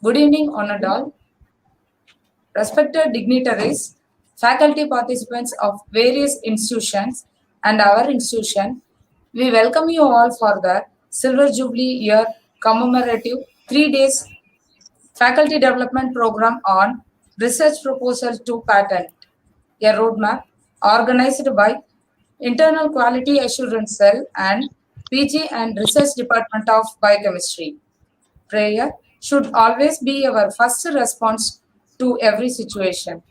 Good evening, honored all, respected dignitaries, faculty participants of various institutions and our institution. We welcome you all for the Silver Jubilee Year commemorative 3 days faculty development program on research proposal to patent, a roadmap organized by Internal Quality Assurance Cell and PG and Research Department of Biochemistry. Prayer should always be our first response to every situation.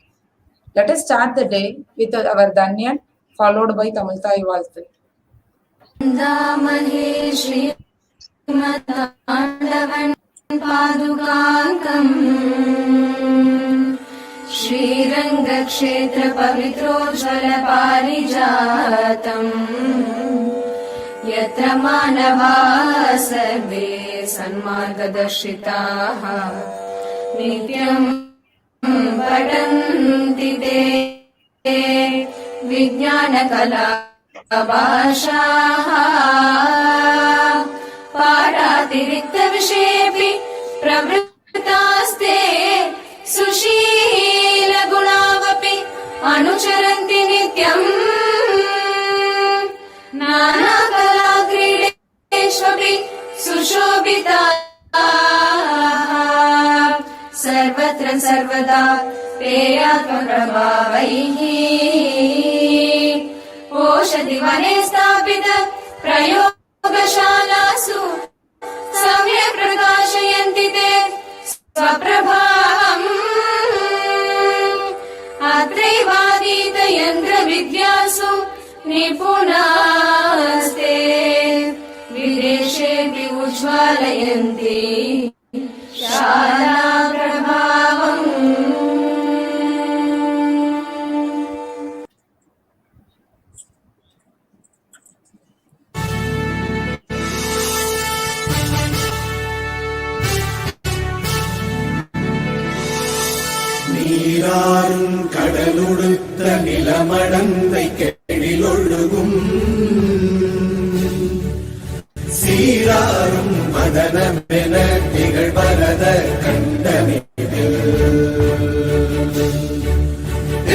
Let us start the day with our Danyan, followed by Tamil Thai Valthu. श्रीरङ्गक्षेत्रपवित्रोज्ज्वलपारिजातम् यत्र मानवाः सर्वे सन्मार्गदर्शिताः नित्यं पठन्ति ते विज्ञानकलाभाषाः पाठातिरिक्तविषयेऽपि प्रवृत्तास्ते सुशीलगुणावपि अनुचरन्ति नित्यम् नानाकलाक्रीडेष्वपि सुशोभिताः सर्वत्र सर्वदा ते आत्मप्रभावैः ओषधिवने स्थापित प्रयोगशालासु सम्यक् प्रकाशयन्ति ते स्वप्रभावम् अत्रैवाधीतयन्त्रविद्यासु निपुणास्ते विदेशेऽपि उज्ज्वलयन्ति शालाप्रभावम्. நீராறும் கடலுடுத்த நிலமடந்தை கெழிலொழுகும் சீராறும் மதனமென திகழ்வரத கண்டமிதில்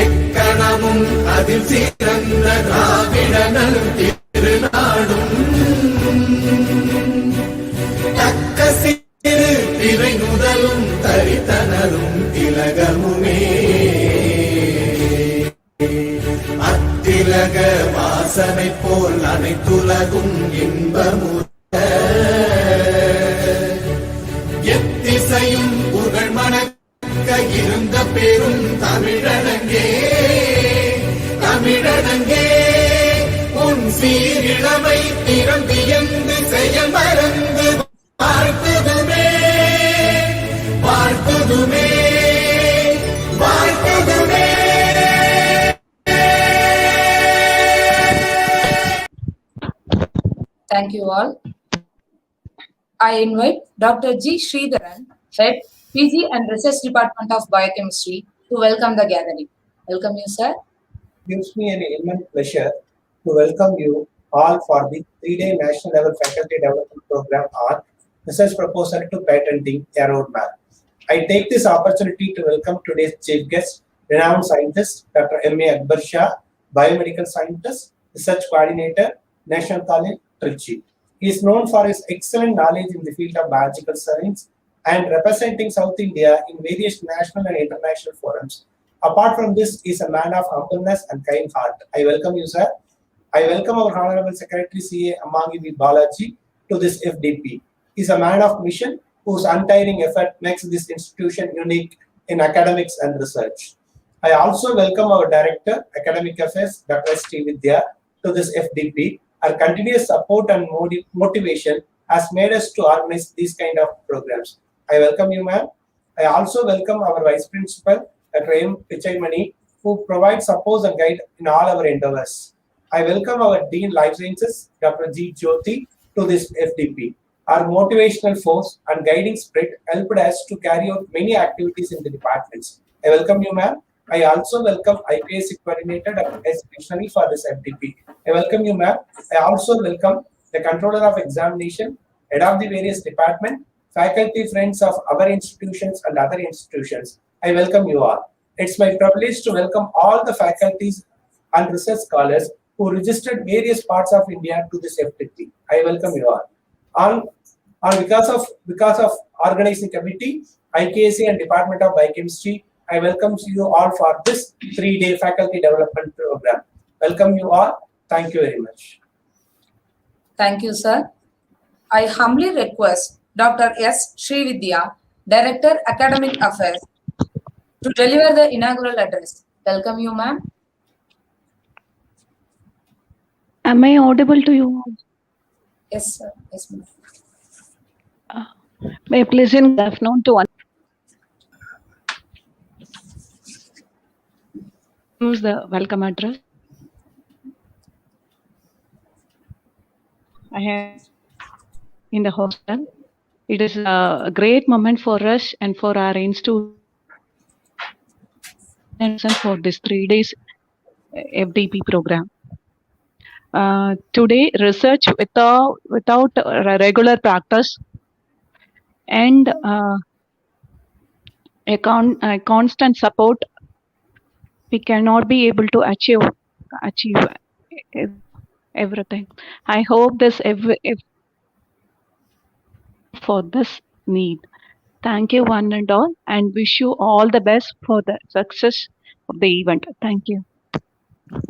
எக்கணமும் அதில் சிறந்த திராவிடனல் திருநாடும் தக்க சிறு திரை முதலும் தரித்தனரும் திலகமுமே அத்திலக வாசனை போல் அனைத்துலகும் இன்பமுற எத்திசையும் புகழ் மணக்க இருந்த பெரும் தமிழனங்கே தமிழனங்கே உன் சீரிழமை திறம்பியந்து செயல் மறந்து வாழ்த்துதுமே வாழ்த்துதுமே வாழ்த்துதுமே. Thank you all. I invite Dr. G. Sridharan, Head, PG and Research Department of Biochemistry, to welcome the gathering. Welcome you, sir. It gives me an immense pleasure to welcome you all for the 3-day national level faculty development program on research proposal to patenting a roadmap. I take this opportunity to welcome today's chief guest, renowned scientist, Dr. M.A. Akbarsha, Biomedical Scientist, Research Coordinator, National College, Trichy. He is known for his excellent knowledge in the field of biological science and representing South India in various national and international forums. Apart from this, he is a man of humbleness and kind heart. I welcome you, sir. I welcome our Honorable Secretary C.A. Amangi V. Balaji to this FDP. He is a man of mission whose untiring effort makes this institution unique in academics and research. I also welcome our Director, Academic Affairs, Dr. S. T. Vidya, to this FDP. Our continuous support and motivation has made us to organize these kind of programs. I welcome you, ma'am. I also welcome our Vice Principal, Dr. M. Pichaimani, who provides support and guide in all our endeavors. I welcome our Dean Life Sciences, Dr. G. Jyoti, to this FDP. Our motivational force and guiding spirit helped us to carry out many activities in the departments. I welcome you, ma'am. I also welcome IPS Coordinator Dr. S. Krishnani for this FDP. I welcome you, ma'am. I also welcome the Controller of Examination, Head of the various department faculty friends of our institutions and other institutions, I welcome you all. It's my privilege to welcome all the faculties and research scholars who registered various parts of India to this FDP. I welcome you all. Because of organizing committee, IKC and Department of Biochemistry, I welcome you all for this 3-day faculty development program. Welcome you all. Thank you very much. Thank you, sir. I humbly request Dr. S. Srividya, Director Academic Affairs, to deliver the inaugural address. Welcome you, ma'am. Am I audible to you? Yes, sir. Yes, ma'am. May I pleasant good afternoon to one. Use the welcome address. I have in the hostel. It is a great moment for us and for our institution for this 3 days FDP program. Today, research without regular practice and a constant support, we cannot be able to achieve everything. I hope this for this need. Thank you one and all, and wish you all the best for the success of the event. Thank you.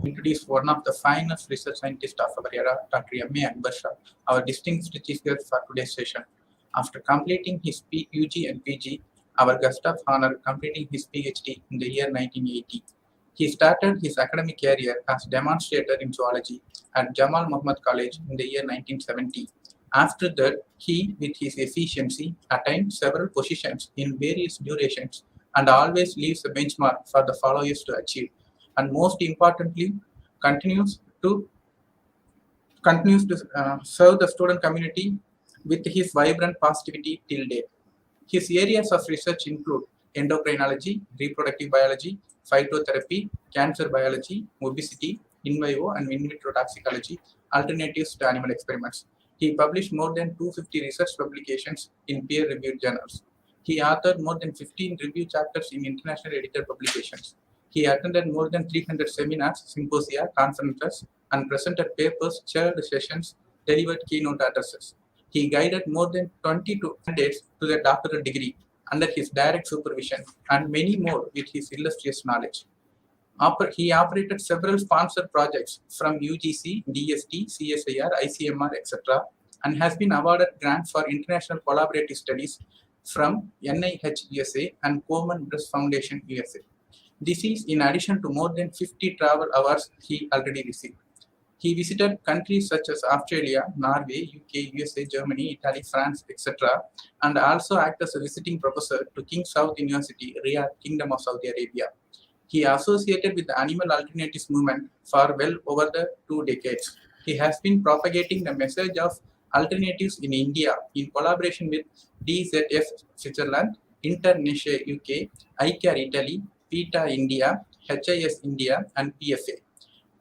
Introduce one of the finest research scientists of our era, Dr. M.A. Akbarsha, our distinguished chief guest for today's session. After completing his UG and PG, our guest of honor completing his PhD in the year 1980. He started his academic career as demonstrator in zoology at Jamal Muhammad College in the year 1970. After that, he, with his efficiency, attained several positions in various durations and always leaves a benchmark for the followers to achieve. And most importantly, continues to serve the student community with his vibrant positivity till date. His areas of research include endocrinology, reproductive biology, phytotherapy, cancer biology, obesity, in vivo and in vitro toxicology, alternatives to animal experiments. He published more than 250 research publications in peer-reviewed journals. He authored more than 15 review chapters in international editor publications. He attended more than 300 seminars, symposia, conferences, and presented papers, chaired sessions, delivered keynote addresses. He guided more than 22 candidates to their doctoral degree under his direct supervision, and many more with his illustrious knowledge. He operated several sponsored projects from UGC, DST, CSIR, ICMR, etc., and has been awarded grants for international collaborative studies from NIH USA and Komen Breast Foundation USA. This is in addition to more than 50 travel awards he already received. He visited countries such as Australia, Norway, UK, USA, Germany, Italy, France, etc., and also acted as a visiting professor to King Saud University, Riyadh, Kingdom of Saudi Arabia. He associated with the animal alternatives movement for well over the 2 decades. He has been propagating the message of alternatives in India in collaboration with DZF Switzerland, Interniche UK, iCare Italy, PETA India, HIS India, and PFA.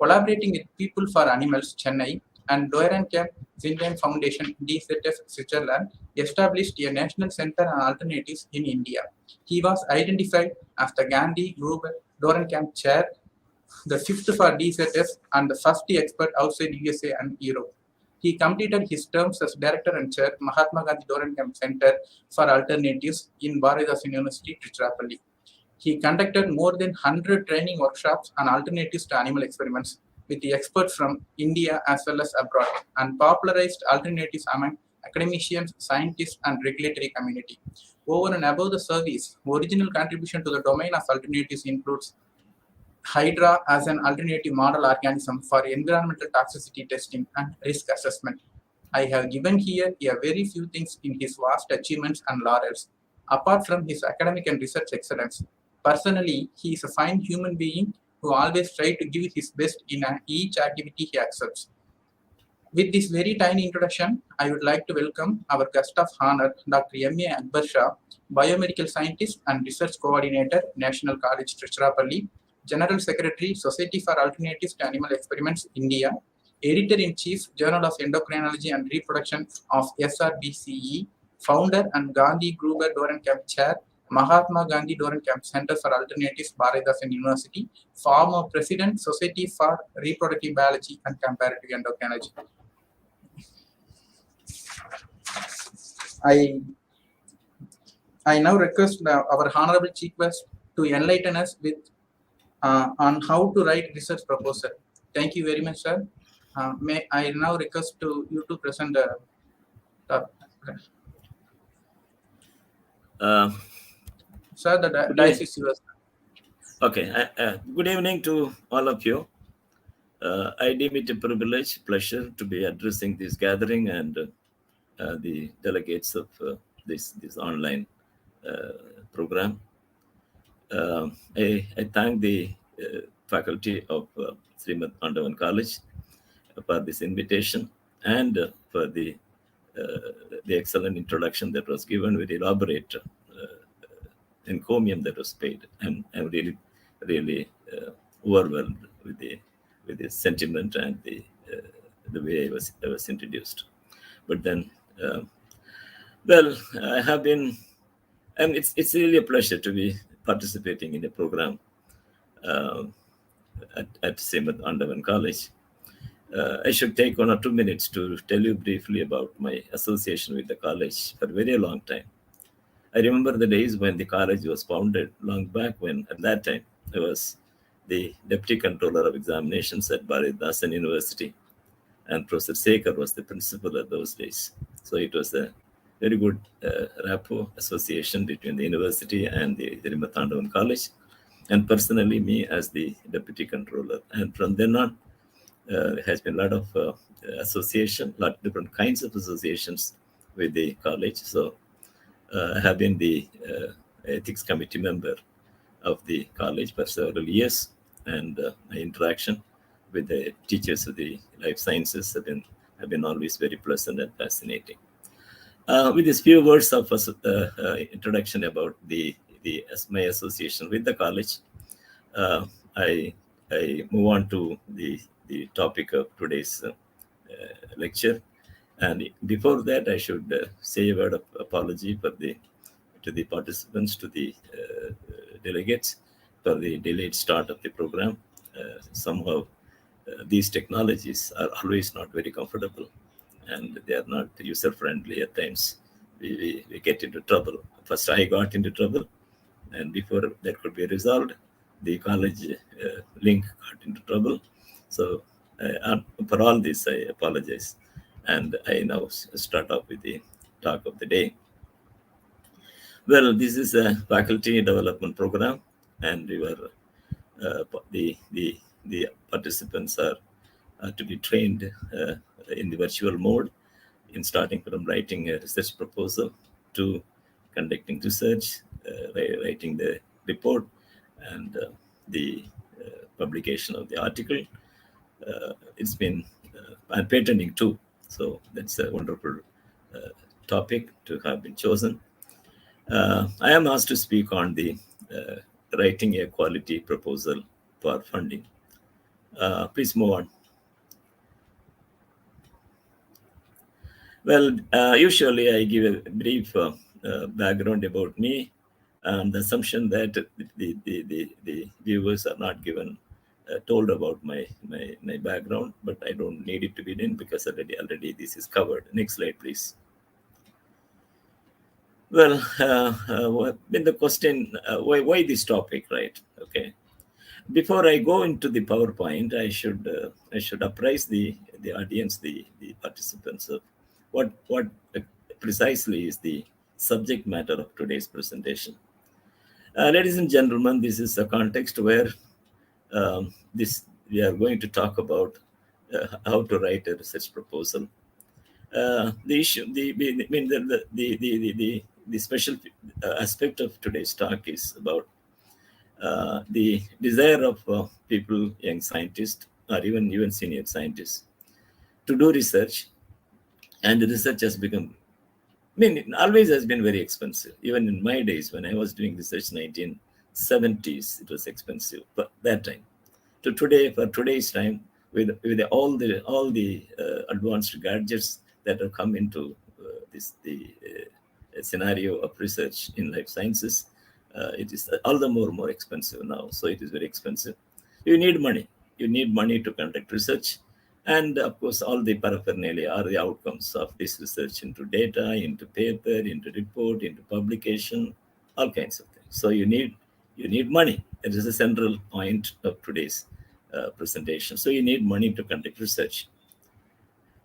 Collaborating with People for Animals, Chennai, and Doran Camp Zindan Foundation, DZF Switzerland, established a national center on alternatives in India. He was identified as the Gandhi Gruber Doran Camp Chair, the fifth for DZF, and the first expert outside USA and Europe. He completed his terms as Director and Chair, Mahatma Gandhi Doran Camp Center for Alternatives in Bharatdasan University, Tiruchirappalli. He conducted more than 100 training workshops on alternatives to animal experiments with the experts from India as well as abroad, and popularized alternatives among academicians, scientists, and regulatory community. Over and above the service, original contribution to the domain of alternatives includes Hydra as an alternative model organism for environmental toxicity testing and risk assessment. I have given here a very few things in his vast achievements and laurels. Apart from his academic and research excellence, personally, he is a fine human being who always tries to give his best in each activity he accepts. With this very tiny introduction, I would like to welcome our guest of honor, Dr. M.A. Akbarsha, Biomedical Scientist and Research Coordinator, National College, Tiruchirappalli, General Secretary, Society for Alternatives to Animal Experiments, India, Editor-in-Chief, Journal of Endocrinology and Reproduction of SRBCE, founder and Gandhi Gruber Dorenkamp Chair, Mahatma Gandhi Dorenkamp Center for Alternatives, Bharatdasan University, former President, Society for Reproductive Biology and Comparative Endocrinology. I now request our Honorable Chief Guest to enlighten us with on how to write research proposal. Thank you very much, sir. May I now request to you to present the sir, the dice is yours. Okay. Good evening to all of you. I deem it a privilege, pleasure to be addressing this gathering and the delegates of this online program. I thank the faculty of Srimad Andavan College for this invitation and for the excellent introduction that was given, very elaborate encomium that was paid. I'm really overwhelmed with the sentiment and the way I was introduced. But then, well, I have been, and it's really a pleasure to be participating in the program at Srimad Andavan College. I should take 1 or 2 minutes to tell you briefly about my association with the college for a very long time. I remember the days when the college was founded long back, when at that time I was the Deputy Controller of Examinations at Bharatdasan University, and Professor Sekhar was the principal at those days. So it was a very good rapport association between the university and the Srimad Andavan College, and personally me as the Deputy Controller. And from then on, there has been a lot of association, lot of different kinds of associations with the college. So I have been the ethics committee member of the college for several years, and my interaction with the teachers of the life sciences have been always very pleasant and fascinating. With these few words of introduction about my association with the college, I move on to the topic of today's lecture. And before that, I should say a word of apology to the participants, to the delegates, for the delayed start of the program. Somehow, these technologies are always not very comfortable, and they are not user-friendly at times. We get into trouble. First, I got into trouble, and before that could be resolved, the college link got into trouble. So for all this, I apologize. And I now start off with the talk of the day. Well, this is a faculty development program, and the participants are to be trained in the virtual mode, in starting from writing a research proposal to conducting research, writing the report, and the publication of the article. It's been and patenting too. So that's a wonderful topic to have been chosen. I am asked to speak on the writing a quality proposal for funding. Please move on. Well, usually I give a brief background about me, and the assumption that the viewers are not given told about my background, but I don't need it to be done because already this is covered. Next slide, please. Well, then the question, why this topic, right? Okay. Before I go into the PowerPoint, I should apprise the audience, the participants of what precisely is the subject matter of today's presentation. Ladies and gentlemen, this is a context where we are going to talk about how to write a research proposal. The issue, the special aspect of today's talk is about the desire of people, young scientists, or even senior scientists, to do research, and the research has become, it always has been very expensive. Even in my days, when I was doing research, 1970s, it was expensive. But that time, to today, for today's time, with all the advanced gadgets that have come into scenario of research in life sciences, it is all the more expensive now. So it is very expensive. You need money. You need money to conduct research. And of course, all the paraphernalia are the outcomes of this research into data, into paper, into report, into publication, all kinds of things. So you need money. It is a central point of today's presentation. So you need money to conduct research.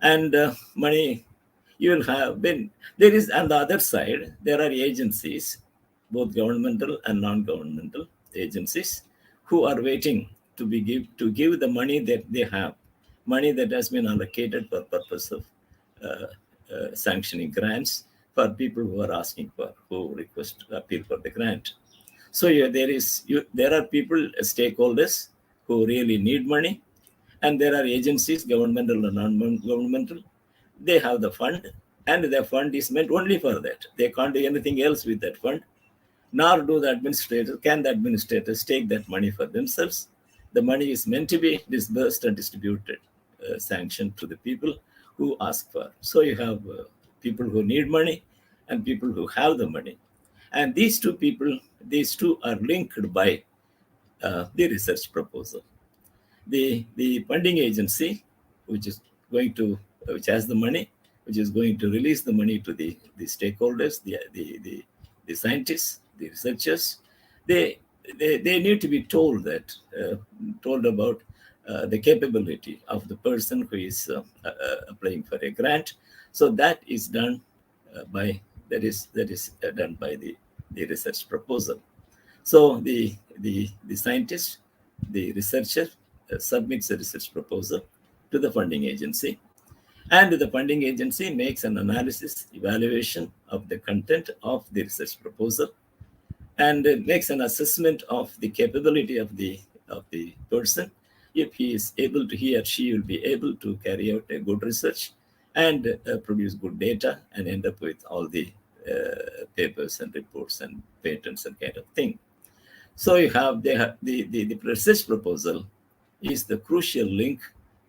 And money you will have been there is on the other side there are agencies, both governmental and non-governmental agencies, who are waiting to give the money that they have, money that has been allocated for purpose of sanctioning grants for people who are asking for, who request appeal for the grant. So there are people, stakeholders, who really need money, and there are agencies, governmental and non-governmental. They have the fund, and the fund is meant only for that. They can't do anything else with that fund, nor do the administrators. Can the administrators take that money for themselves? The money is meant to be disbursed and distributed, sanctioned to the people who ask for. So you have people who need money and people who have the money. And these two are linked by the research proposal. The funding agency, which has the money, which is going to release the money to the stakeholders, the scientists, the researchers, they need to be told about the capability of the person who is applying for a grant. So that is done by done by the research proposal. So the scientist, the researcher, submits a research proposal to the funding agency, and the funding agency makes an analysis, evaluation of the content of the research proposal, and makes an assessment of the capability of the person, if he or she will be able to carry out a good research and produce good data and end up with all the papers and reports and patents and kind of thing. So you have the research proposal is the crucial link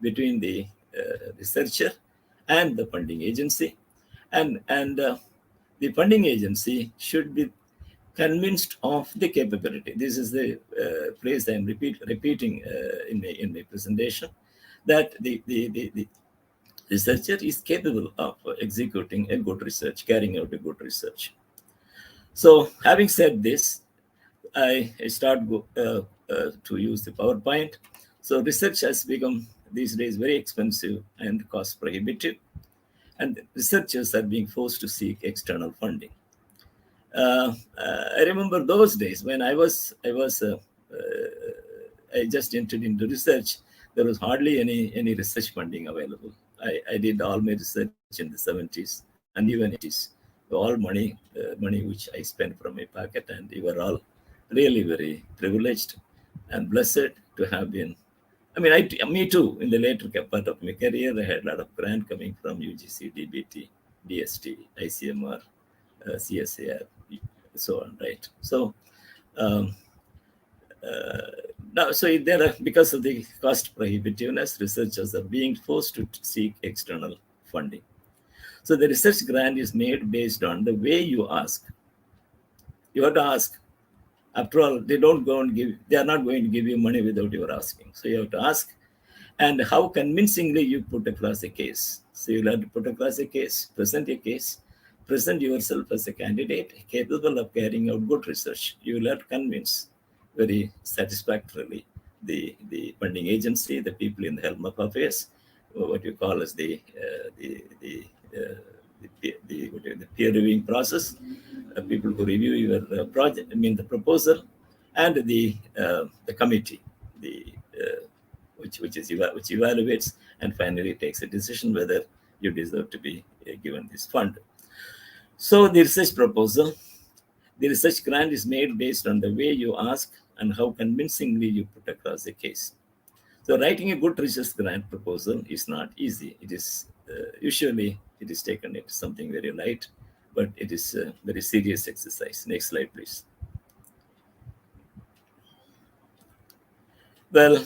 between the researcher and the funding agency, and the funding agency should be convinced of the capability. This is the phrase I am repeating in my presentation, that the researcher is capable of executing a good research, carrying out a good research. So having said this, I start to use the PowerPoint. So research has become these days very expensive and cost prohibitive, and researchers are being forced to seek external funding. I remember those days when I just entered into research. There was hardly any research funding available. I did all my research in the 70s and even 80s. All money which I spent from my pocket, and we were all really very privileged and blessed to have been. I mean, me too. In the later part of my career, I had a lot of grant coming from UGC, DBT, DST, ICMR, CSAR, so on, right? So now, so there are, because of the cost prohibitiveness, researchers are being forced to seek external funding. So the research grant is made based on the way you ask. You have to ask. After all, they are not going to give you money without your asking. So you have to ask, and how convincingly you put across a case. So you'll have to put across a case, present a case, present yourself as a candidate capable of carrying out good research. You will have to convince very satisfactorily the funding agency, the people in the helm of affairs, what you call as the peer reviewing process, people who review your project, the proposal, and the committee, which evaluates and finally takes a decision whether you deserve to be given this fund. So the research proposal, the research grant is made based on the way you ask and how convincingly you put across a case. So writing a good research grant proposal is not easy. It is usually it is taken into something very light, but it is a very serious exercise. Next slide, please. Well,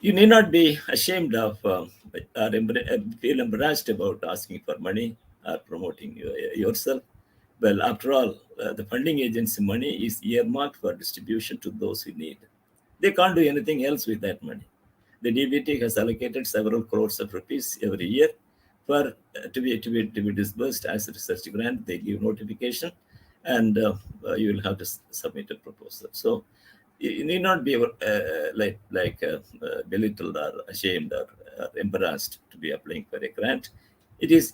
You need not be ashamed of feel embarrassed about asking for money or promoting yourself. Well, after all, the funding agency money is earmarked for distribution to those who need. They can't do anything else with that money. The DBT has allocated several crores of rupees every year for to be disbursed as a research grant. They give notification, and you will have to submit a proposal. So you need not be belittled or ashamed or embarrassed to be applying for a grant. It is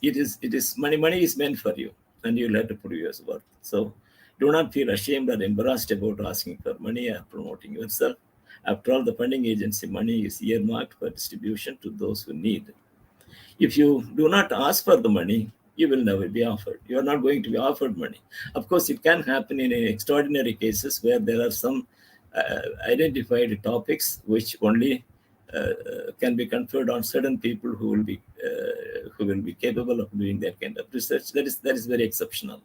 money. Money is meant for you, and you'll have to prove your worth. So do not feel ashamed or embarrassed about asking for money or promoting yourself. After all, the funding agency money is earmarked for distribution to those who need. If you do not ask for the money, you will never be offered. You are not going to be offered money. Of course, it can happen in extraordinary cases where there are some identified topics which only can be conferred on certain people who will be capable of doing that kind of research. That is very exceptional.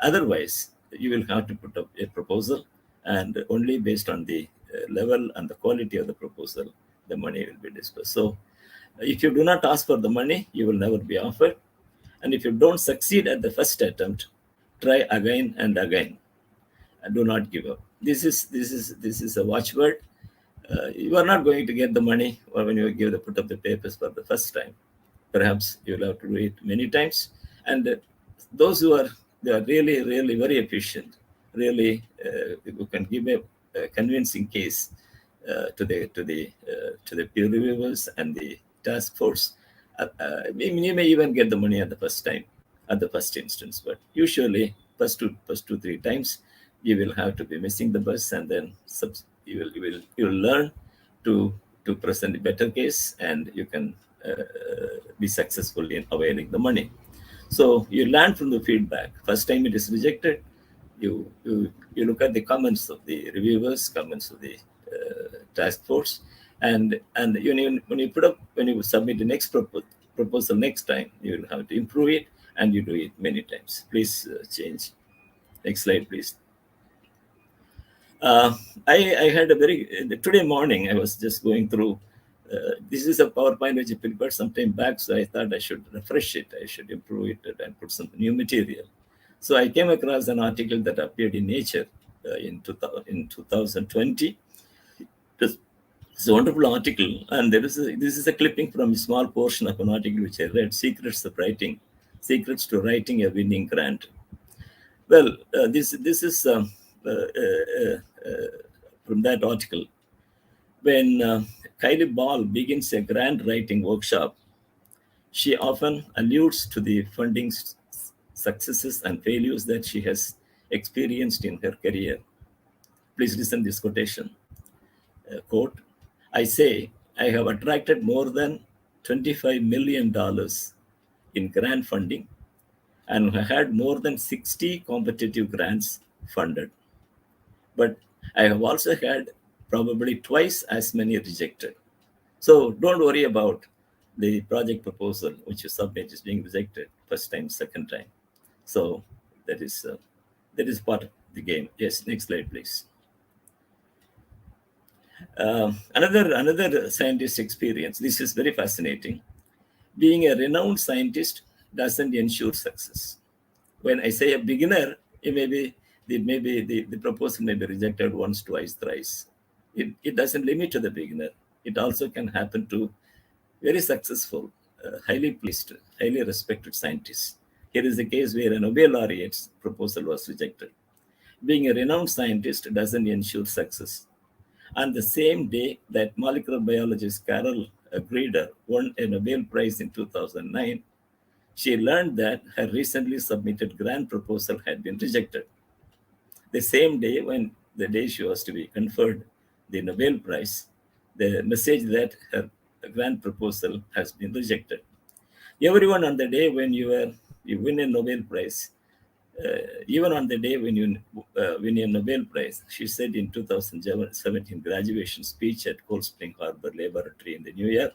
Otherwise, you will have to put up a proposal, and only based on the level and the quality of the proposal, the money will be disbursed. So, if you do not ask for the money, you will never be offered. And if you don't succeed at the first attempt, try again and again, and do not give up. This is a watchword. You are not going to get the money when you put up the papers for the first time. Perhaps you will have to do it many times. And those they are really very efficient, really who can give a convincing case to the peer reviewers and the task force. You may even get the money at the first time, at the first instance, but usually first two, 3 times you will have to be missing the bus, and then you will learn to present a better case, and you can be successful in availing the money. So you learn from the feedback. First time it is rejected, you look at the comments of the reviewers, comments of the task force, and when you submit the next proposal next time, you will have to improve it, and you do it many times. Please change. Next slide, please. I had today morning I was just going through. This is a PowerPoint which I prepared some time back, so I thought I should refresh it. I should improve it and put some new material. So I came across an article that appeared in Nature in 2020. It's a wonderful article, and this is a clipping from a small portion of an article which I read: Secrets to Writing a Winning Grant. Well, this is from that article. When Kylie Ball begins a grant writing workshop, she often alludes to the funding successes and failures that she has experienced in her career. Please listen to this quotation. Quote, I say, I have attracted more than $25 million in grant funding and had more than 60 competitive grants funded. But I have also had probably twice as many rejected. So don't worry about the project proposal which you submit is being rejected first time, second time. So that is part of the game. Yes, next slide, please. Another scientist experience. This is very fascinating. Being a renowned scientist doesn't ensure success. When I say a beginner, the proposal may be rejected once, twice, thrice. It doesn't limit to the beginner. It also can happen to very successful, highly placed, highly respected scientists. Here is a case where a Nobel laureate's proposal was rejected. Being a renowned scientist doesn't ensure success. On the same day that molecular biologist Carol Greeder won a Nobel Prize in 2009, she learned that her recently submitted grant proposal had been rejected. The same day, the day she was to be conferred the Nobel Prize, the message that her grant proposal has been rejected. Everyone on the day when you win a Nobel Prize, even on the day when you win a Nobel Prize, she said in 2017 graduation speech at Cold Spring Harbor Laboratory in the New Year,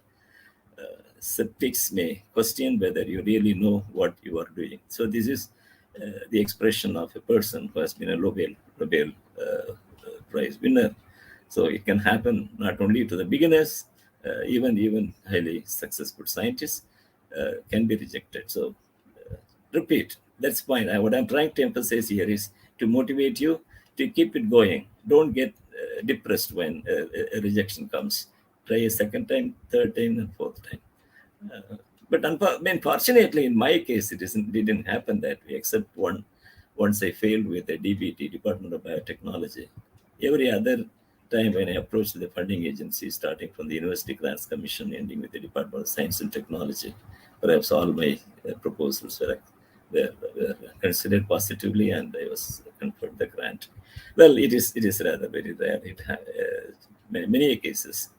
skeptics may question whether you really know what you are doing. So this is the expression of a person who has been a Nobel Prize winner. So it can happen not only to the beginners, Even highly successful scientists can be rejected. So repeat. That's fine. What I'm trying to emphasize here is to motivate you to keep it going. Don't get depressed when a rejection comes. Try a second time, third time, and fourth time. But fortunately, in my case, didn't happen that way. Except once I failed with a DBT, Department of Biotechnology. Every other time when I approached the funding agency, starting from the University Grants Commission, ending with the Department of Science and Technology, perhaps all my proposals were considered positively, and I was conferred the grant. Well, it is rather very rare. Many cases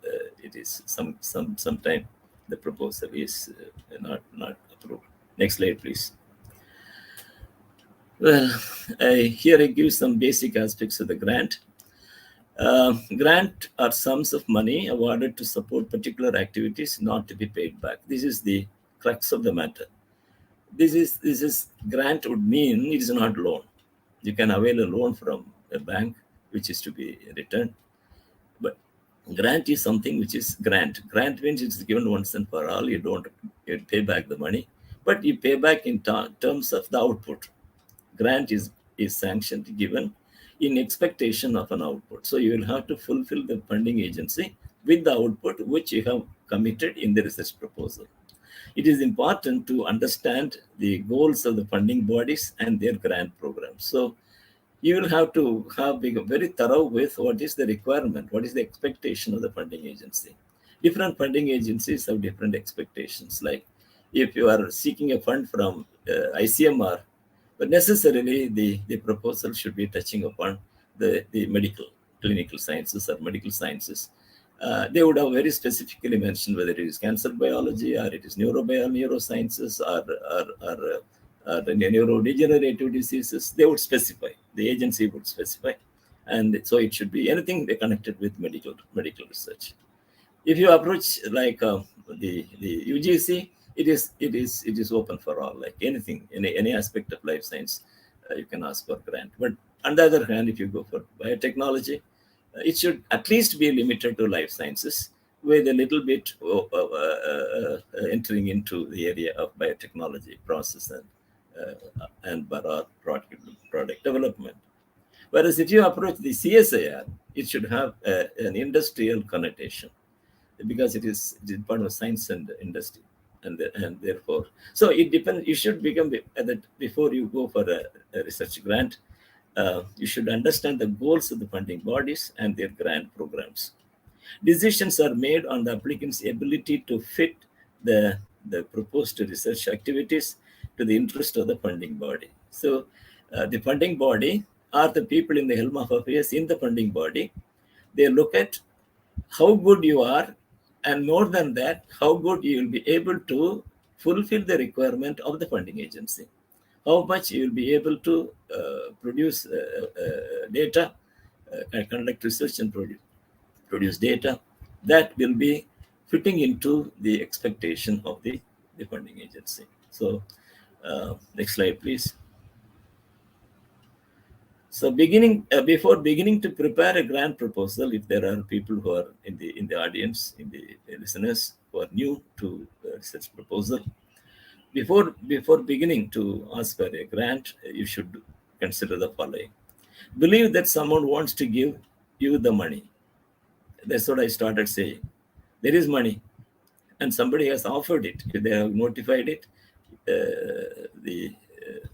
it is sometime the proposal is not approved. Next slide, please. Well, here I give some basic aspects of the grant. Grant are sums of money awarded to support particular activities not to be paid back. This is the crux of the matter. This is grant would mean it is not loan. You can avail a loan from a bank which is to be returned, but grant is something which is grant. Grant means it's given once and for all. You don't pay back the money, but you pay back in terms of the output. Grant is sanctioned, given in expectation of an output. So you will have to fulfill the funding agency with the output which you have committed in the research proposal. It is important to understand the goals of the funding bodies and their grant programs. So you will have to be very thorough with what is the requirement, what is the expectation of the funding agency. Different funding agencies have different expectations. Like if you are seeking a fund from ICMR, but necessarily the proposal should be touching upon the clinical sciences or medical sciences. They would have very specifically mentioned whether it is cancer biology or it is neurosciences or the neurodegenerative diseases. They would specify. The agency would specify, and so it should be anything connected with medical research. If you approach like the UGC, it is open for all. Like anything, any aspect of life science, you can ask for grant. But on the other hand, if you go for biotechnology, it should at least be limited to life sciences, with a little bit entering into the area of biotechnology process and product development. Whereas if you approach the CSIR, it should have an industrial connotation, because it is part of science and industry, and therefore, so it depends. You should become that before you go for a research grant. You should understand the goals of the funding bodies and their grant programs. Decisions are made on the applicant's ability to fit the proposed research activities to the interest of the funding body. So the funding body are the people in the helm of affairs in the funding body. They look at how good you are, and more than that, how good you will be able to fulfill the requirement of the funding agency. How much you will be able to produce data, conduct research and produce data that will be fitting into the expectation of the funding agency. So next slide, please. So before beginning to prepare a grant proposal, if there are people who are in the audience, in the listeners who are new to research proposal, before beginning to ask for a grant, you should consider the following. Believe that someone wants to give you the money. That's what I started saying. There is money, and somebody has offered it. They have notified it. The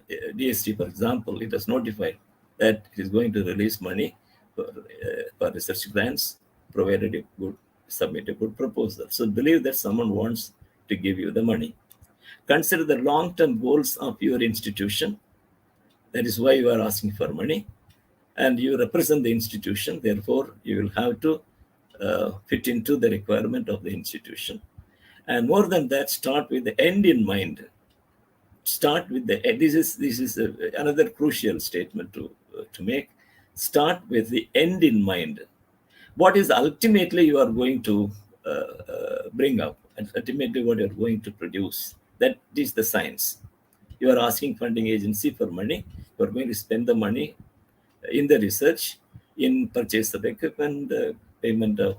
DST, for example, it has notified that it is going to release money for research grants, provided you submit a good proposal. So believe that someone wants to give you the money. Consider the long-term goals of your institution. That is why you are asking for money, and you represent the institution. Therefore, you will have to fit into the requirement of the institution. And more than that, start with the end in mind. Start with the this is another crucial statement to make. Start with the end in mind. What is ultimately you are going to bring up, and ultimately what you are going to produce. That is the science. You are asking funding agency for money. You are going to spend the money in the research, in purchase of equipment, payment of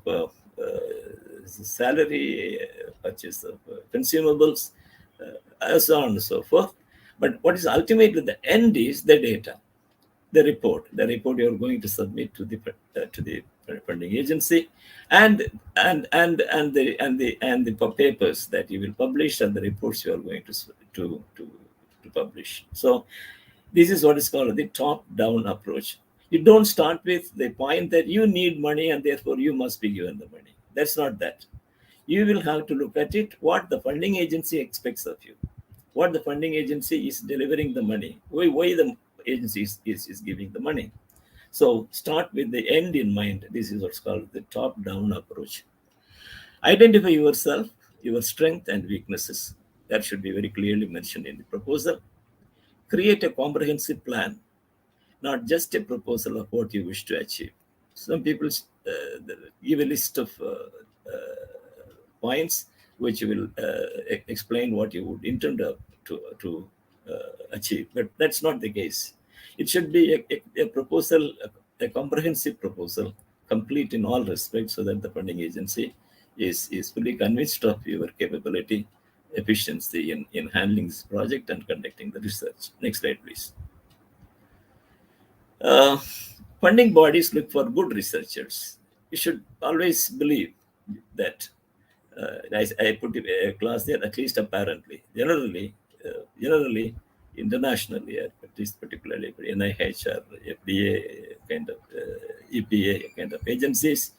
salary, purchase of consumables, so on and so forth. But what is ultimately the end is the data, the report you are going to submit to the funding agency, and the papers that you will publish, and the reports you are going to publish. So this is what is called the top-down approach. You don't start with the point that you need money and therefore you must be given the money. That's not that. You will have to look at it, what the funding agency expects of you, what the funding agency is delivering the money, why the agency is giving the money. So start with the end in mind. This is what's called the top-down approach. Identify yourself, your strength and weaknesses. That should be very clearly mentioned in the proposal. Create a comprehensive plan, not just a proposal of what you wish to achieve. Some people give a list of points which will explain what you would intend to achieve, but that's not the case. It should be a proposal, a comprehensive proposal, complete in all respects, so that the funding agency is fully convinced of your capability, efficiency in handling this project and conducting the research. Next slide, please. Funding bodies look for good researchers. You should always believe that. I put a class there, at least apparently. Generally, internationally, at least particularly for NIH or FDA kind of EPA kind of agencies,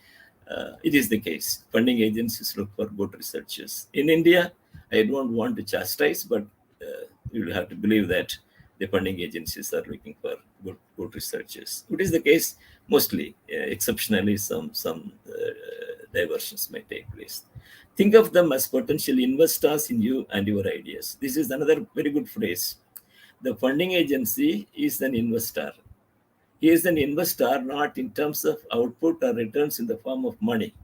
it is the case. Funding agencies look for good researchers. In India, I don't want to chastise, but you will have to believe that the funding agencies are looking for good researchers. It is the case mostly. Exceptionally, some diversions may take place. Think of them as potential investors in you and your ideas. This is another very good phrase. The funding agency is an investor. He is an investor not in terms of output or returns in the form of money.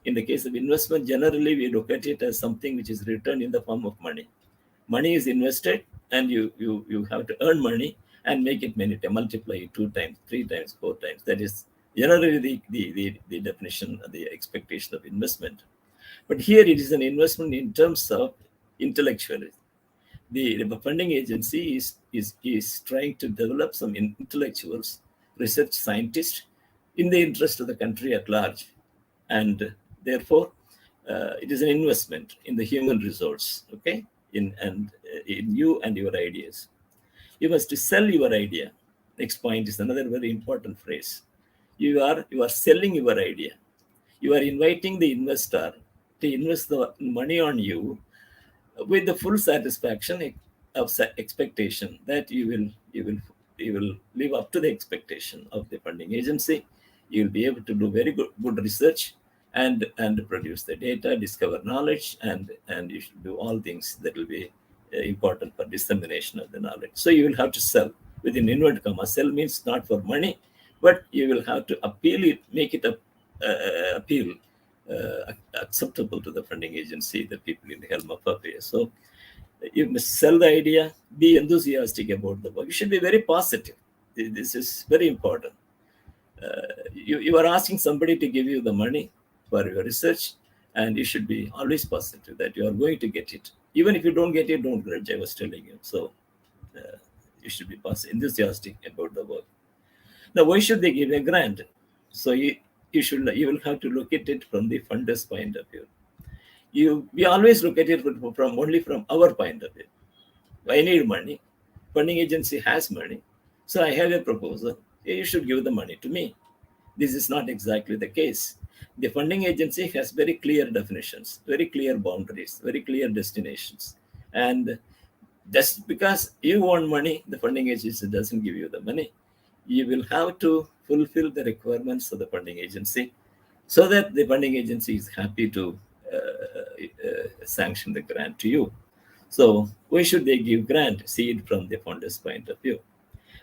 In the case of investment, generally we look at it as something which is returned in the form of money. Money is invested, and you have to earn money and make it many times, multiply it 2 times, 3 times, 4 times. That is generally the definition, the expectation of investment. But here it is an investment in terms of intellectually. The funding agency is trying to develop some intellectuals, research scientists, in the interest of the country at large. And therefore, it is an investment in the human resource, okay, in you and your ideas. You must sell your idea. Next point is another very important phrase. You are selling your idea. You are inviting the investor to invest the money on you with the full satisfaction of expectation that you will live up to the expectation of the funding agency. You will be able to do very good research and produce the data, discover knowledge, and you should do all things that will be important for dissemination of the knowledge. So you will have to sell within inverted commas. Sell means not for money, but you will have to appeal it, make it appeal acceptable to the funding agency, the people in the helm of affairs. So you must sell the idea, be enthusiastic about the work. You should be very positive. This is very important. You are asking somebody to give you the money for your research, and you should be always positive that you are going to get it. Even if you don't get it, don't grudge, I was telling you. So you should be positive, enthusiastic about the work. Now, why should they give a grant? So you will have to look at it from the funder's point of view. We always look at it only from our point of view. I need money. Funding agency has money. So I have a proposal. You should give the money to me. This is not exactly the case. The funding agency has very clear definitions, very clear boundaries, very clear destinations. And just because you want money, the funding agency doesn't give you the money. You will have to fulfill the requirements of the funding agency so that the funding agency is happy to sanction the grant to you. So why should they give grant? See it from the funder's point of view.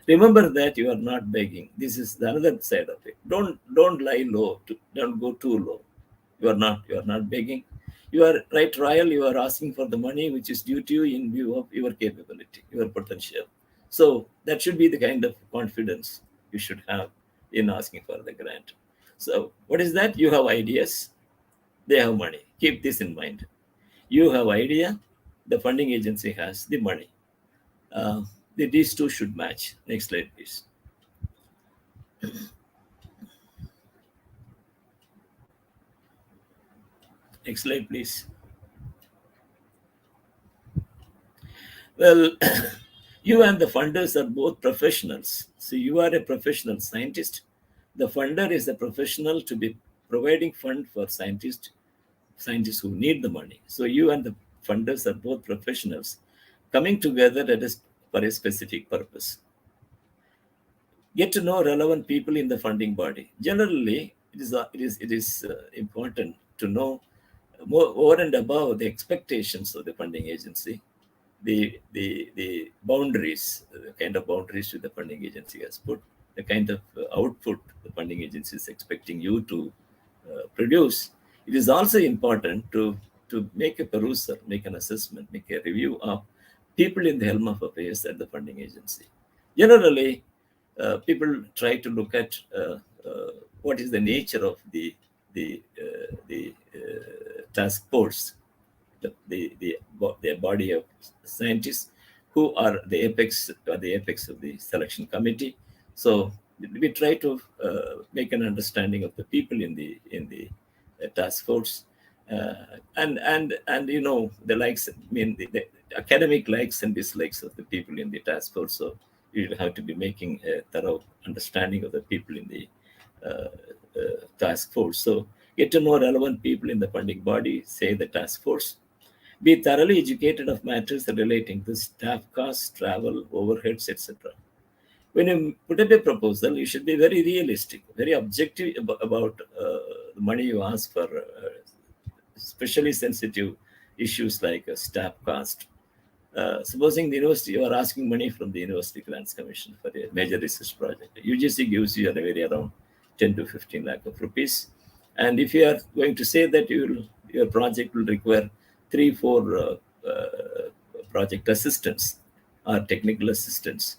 Remember that you are not begging. This is the other side of it. Don't lie low. Don't go too low. You are not begging. You are right royal. You are asking for the money which is due to you in view of your capability, your potential. So that should be the kind of confidence you should have in asking for the grant. So what is that? You have ideas. they have money. Keep this in mind. You have idea, the funding agency has the money. These two should match. Next slide, please. Next slide, please. Well, you and the funders are both professionals. So you are a professional scientist. The funder is a professional to be providing fund for scientists who need the money. So you and the funders are both professionals coming together for a specific purpose. Get to know relevant people in the funding body. Generally, it is important to know more over and above the expectations of the funding agency, the boundaries, the kind of boundaries that the funding agency has put, the kind of output the funding agency is expecting you to produce. It is also important to make a perusal, make an assessment, make a review of people in the helm of affairs at the funding agency. Generally, people try to look at what is the nature of the task force, the body of scientists who are the apex of the selection committee. So we try to make an understanding of the people in the task force, and you know the likes. I mean the academic likes and dislikes of the people in the task force. So you will have to be making a thorough understanding of the people in the task force. So get to know relevant people in the funding body, say the task force. Be thoroughly educated of matters relating to staff costs, travel, overheads, etc. When you put up a proposal, you should be very realistic, very objective about the money you ask for, especially sensitive issues like staff cost. Supposing the university, you are asking money from the University Grants Commission for a major research project. UGC gives you around 10 to 15 lakh of rupees. And if you are going to say that your project will require 3-4 project assistants or technical assistants,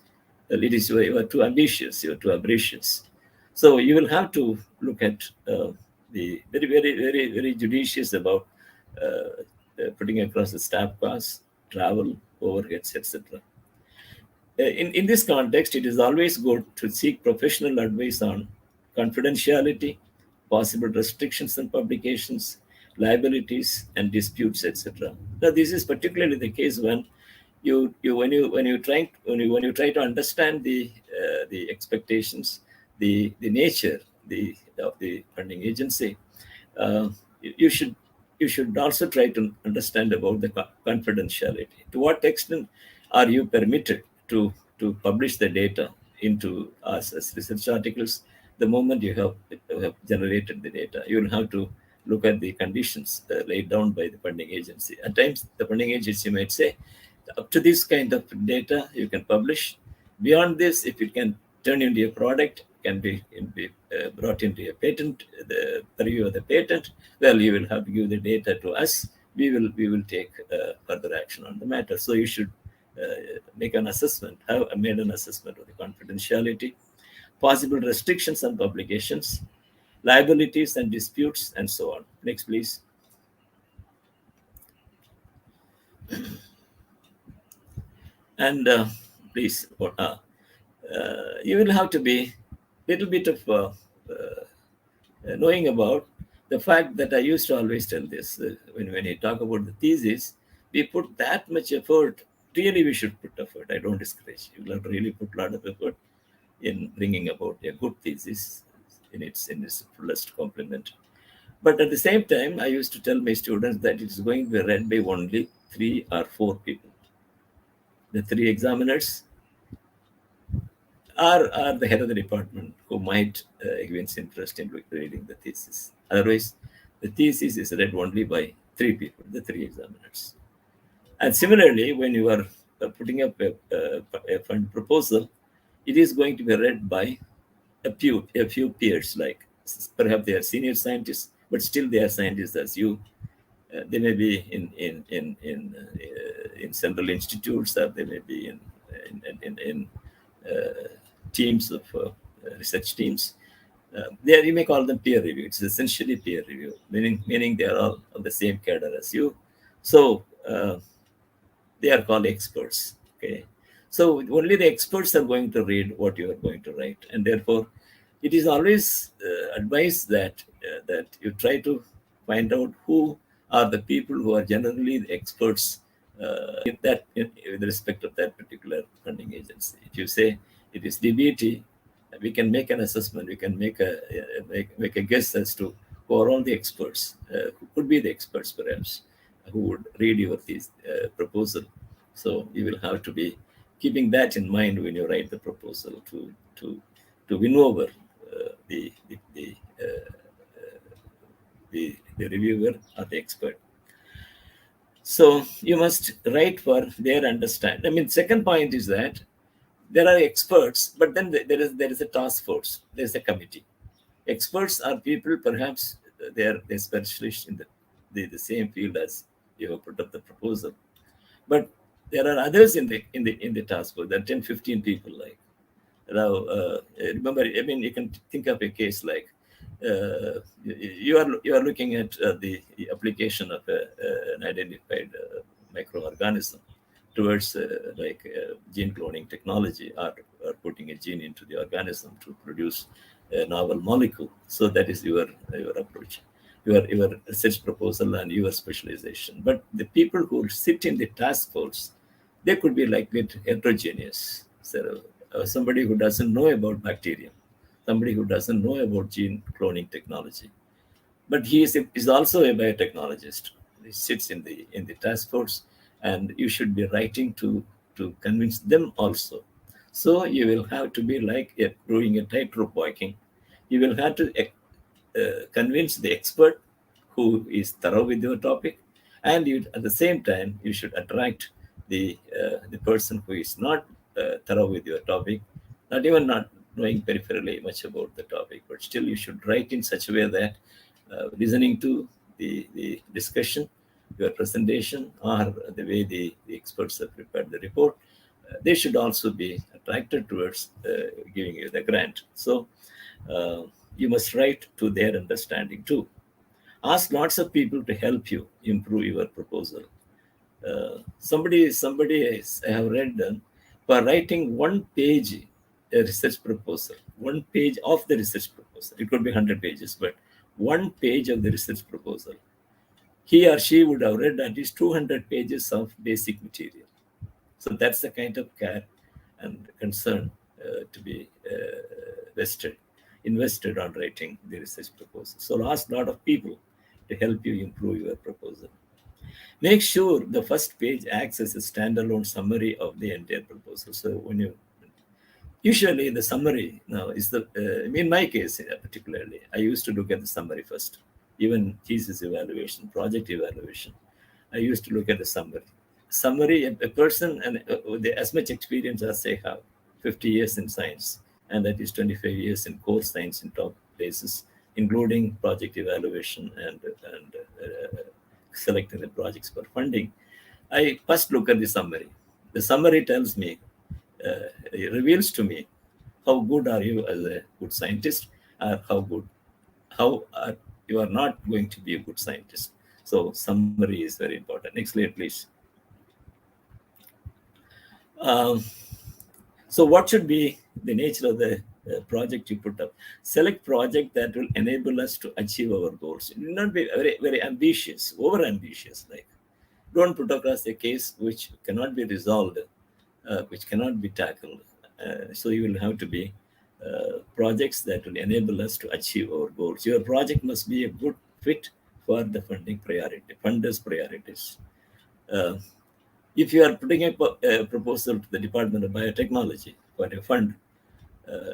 well, it is you are too ambitious, you are too avaricious. So you will have to look at the very judicious about putting across the staff costs, travel, overheads, etc. In this context, it is always good to seek professional advice on confidentiality, possible restrictions on publications, liabilities, and disputes, etc. Now, this is particularly the case when when you try to understand the expectations, the nature of the funding agency. You should also try to understand about the confidentiality. To what extent are you permitted to publish the data into us as research articles? The moment you have generated the data, you will have to look at the conditions laid down by the funding agency. At times, the funding agency might say, up to this kind of data you can publish. Beyond this, if it can turn into a product, can be brought into a patent, the review of the patent, well, you will have to give the data to us. We will take further action on the matter. So you should make an assessment, have made an assessment of the confidentiality, possible restrictions on publications, liabilities and disputes, and so on. Next, please. And please, you will have to be little bit of knowing about the fact that I used to always tell this when you talk about the thesis, we put that much effort. Really, we should put effort. I don't discourage. You will have to really put a lot of effort in bringing about a good thesis in its fullest complement. But at the same time, I used to tell my students that it is going to be read by only 3 or 4 people. The 3 examiners are the head of the department who might evince interest in reading the thesis. Otherwise, the thesis is read only by 3 people, the 3 examiners. And similarly, when you are putting up a fund proposal, it is going to be read by a few peers, like perhaps they are senior scientists, but still they are scientists as you. They may be in central institutes, or they may be in teams of research teams. There you may call them peer review. It's essentially peer review, meaning they are all of the same cadre as you. So they are called experts. Okay, so only the experts are going to read what you are going to write, and therefore, it is always advised that you try to find out who are the people who are generally the experts with respect of that particular funding agency. If you say it is DBT, we can make an assessment. We can make a guess as to who are all the experts, who could be the experts perhaps, who would read your proposal. So you will have to be keeping that in mind when you write the proposal to win over the reviewer or the expert. So you must write for their understanding. I mean, second point is that there are experts, but then there is a task force. There is a committee. Experts are people, perhaps they're specialists in the same field as you have put up the proposal. But there are others in the task force. There are 10, 15 people. Like now, remember, I mean, you can think of a case like you are looking at the application of an identified microorganism towards gene cloning technology, or putting a gene into the organism to produce a novel molecule. So that is your approach, your research proposal and your specialization. But the people who sit in the task force, they could be like bit heterogeneous. So somebody who doesn't know about bacterium, somebody who doesn't know about gene cloning technology, but he is also a biotechnologist. He sits in the task force, and you should be writing to convince them also. So you will have to be like doing a tightrope walking. You will have to convince the expert who is thorough with your topic, and at the same time you should attract the person who is not thorough with your topic, not knowing peripherally much about the topic, but still you should write in such a way that listening to the discussion, your presentation, or the way the experts have prepared the report, they should also be attracted towards giving you the grant. So you must write to their understanding too. Ask lots of people to help you improve your proposal. Somebody I have read them for writing one page a research proposal, one page of the research proposal. It could be 100 pages, but one page of the research proposal, he or she would have read at least 200 pages of basic material. So that's the kind of care and concern to be invested on writing the research proposal. So ask a lot of people to help you improve your proposal. Make sure the first page acts as a standalone summary of the entire proposal. So when you usually the summary now is in my case particularly, I used to look at the summary first. Even thesis evaluation, project evaluation, I used to look at the summary. A person and with as much experience as they have, 50 years in science, and that is 25 years in core science in top places, including project evaluation and selecting the projects for funding. I first look at the summary. The summary tells me, it reveals to me how good are you as a good scientist, or how you are not going to be a good scientist. So summary is very important. Next slide, please. So what should be the nature of the project you put up? Select project that will enable us to achieve our goals. It will not be very, very ambitious, over ambitious. Like, don't put across a case which cannot be resolved, which cannot be tackled. So you will have to be projects that will enable us to achieve our goals. Your project must be a good fit for the funders' priorities. If you are putting a proposal to the Department of Biotechnology for a fund,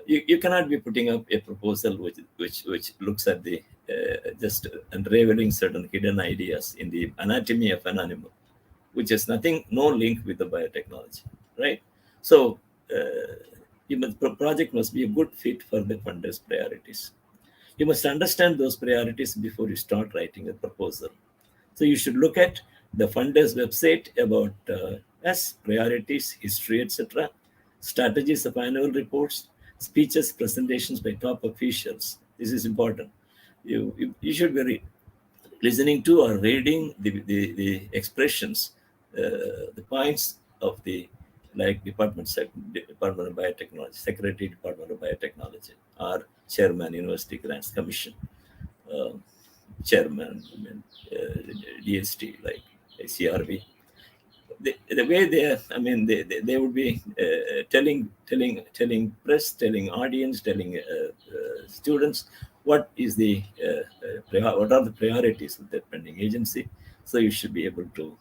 you cannot be putting up a proposal which looks at the just unraveling certain hidden ideas in the anatomy of an animal, which has no link with the biotechnology, right? So project must be a good fit for the funders' priorities. You must understand those priorities before you start writing a proposal. So you should look at the funders' website about priorities, history, etc., strategies of annual reports, speeches, presentations by top officials. This is important. You should be listening to or reading the expressions, the points of the like Department of Biotechnology, Secretary, Department of Biotechnology, or Chairman, University Grants Commission, uh, Chairman, DST, like CRB. The way they are, I mean, they would be telling press, telling audience, telling students what is the what are the priorities of that funding agency. So you should be able to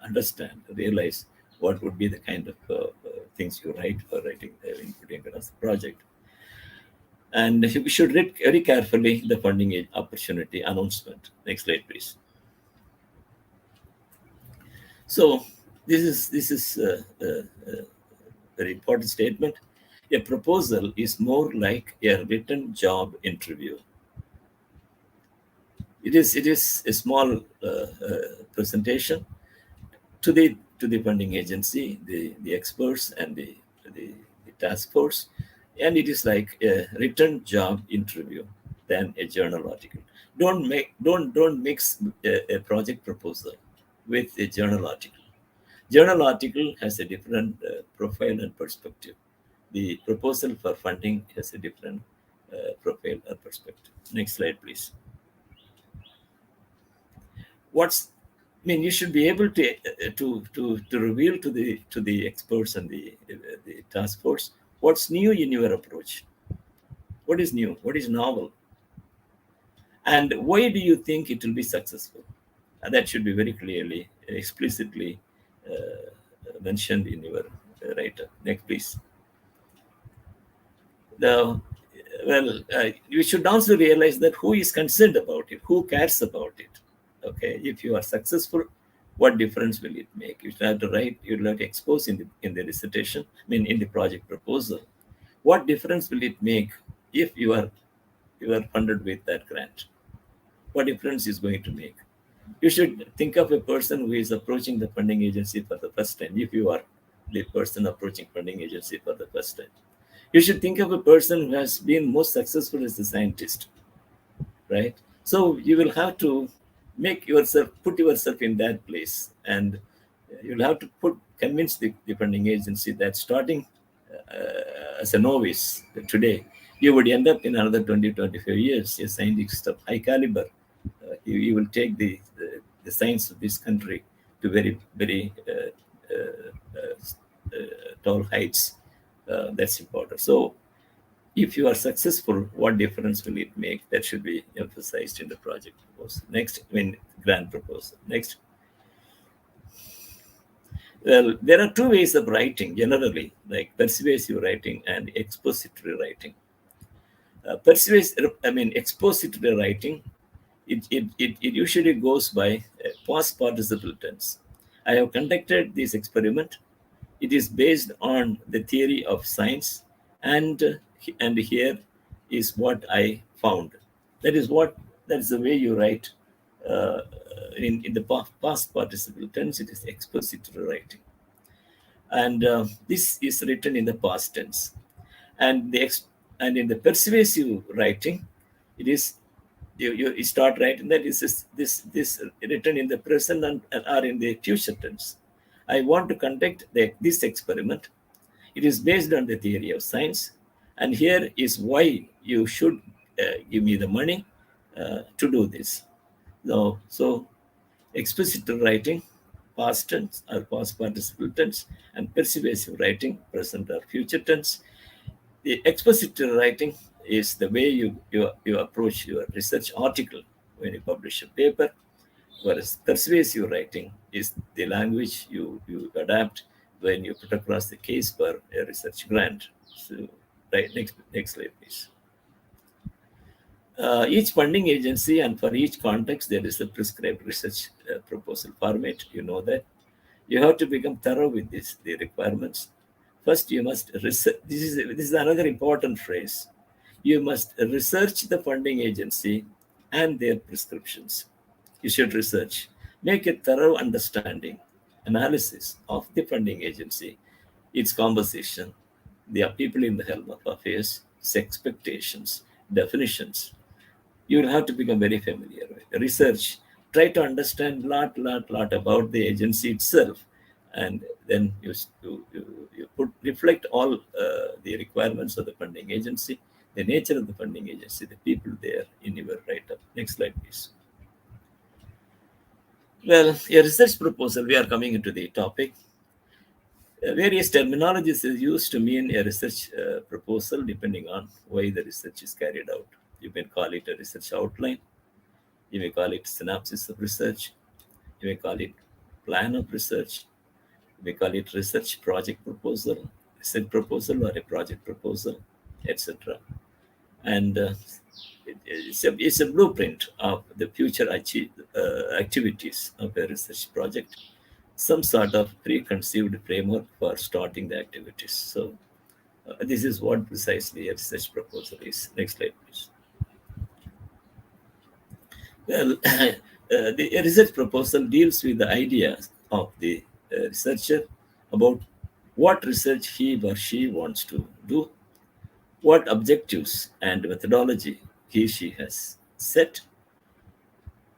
understand, realize what would be the kind of things you write for writing, inputting across the project. And we should read very carefully the funding opportunity announcement. Next slide, please. So this is a very important statement. A proposal is more like a written job interview. It is a small presentation to the funding agency, the experts, and the task force, and it is like a written job interview than a journal article. Don't mix a project proposal with a journal article. Journal article has a different profile and perspective. The proposal for funding has a different profile or perspective. Next slide, please. You should be able to reveal to the experts and the task force what's new in your approach. What is new? What is novel? And why do you think it will be successful? And that should be very clearly, explicitly mentioned in your writer. Next, please. You should also realize that who is concerned about it, who cares about it. Okay, if you are successful, what difference will it make? You have to write, you have to expose in the dissertation, in the project proposal. What difference will it make if you are funded with that grant? What difference is going to make? You should think of a person who is approaching the funding agency for the first time. If you are the person approaching funding agency for the first time, you should think of a person who has been most successful as a scientist, right? So you will have to put yourself in that place, and you'll have to convince the funding agency that starting as a novice today, you would end up in another 20-25 years a scientist of high caliber. You will take the science of this country to very, very tall heights. That's important. So if you are successful, what difference will it make? That should be emphasized in the project proposal. Next, grant proposal. Next. Well, there are two ways of writing generally, like persuasive writing and expository writing. Expository writing, it usually goes by past participle tense. I have conducted this experiment. It is based on the theory of science, and here is what I found. That is the way you write in the past participle tense. It is expository writing, and this is written in the past tense. And in the persuasive writing, it is you start writing that is this written in the present and or in the future tense. I want to conduct this experiment. It is based on the theory of science, and here is why you should give me the money to do this. So expository writing, past tense or past participle tense, and persuasive writing, present or future tense. The expository writing is the way you approach your research article when you publish a paper, whereas persuasive writing is the language you adapt when you put across the case for a research grant. So, right, next slide, please. Each funding agency and for each context, there is a prescribed research proposal format. You know that. You have to become thorough with the requirements. First, you must research. This is another important phrase. You must research the funding agency and their prescriptions. You should research. Make a thorough understanding, analysis of the funding agency, its composition, the people in the helm of affairs, its expectations, definitions, you will have to become very familiar with research. Try to understand lot about the agency itself, and then you reflect all the requirements of the funding agency, the nature of the funding agency, the people there in your write-up. Next slide, please. Well, a research proposal, we are coming into the topic. Various terminologies is used to mean a research proposal depending on why the research is carried out. You can call it a research outline. You may call it synopsis of research. You may call it plan of research. You may call it research project proposal, research proposal, or a project proposal, etc. And it's a blueprint of the future activities of a research project, some sort of preconceived framework for starting the activities. So this is what precisely a research proposal is. Next slide, please. Well, the research proposal deals with the ideas of the researcher about what research he or she wants to do, what objectives and methodology she has set,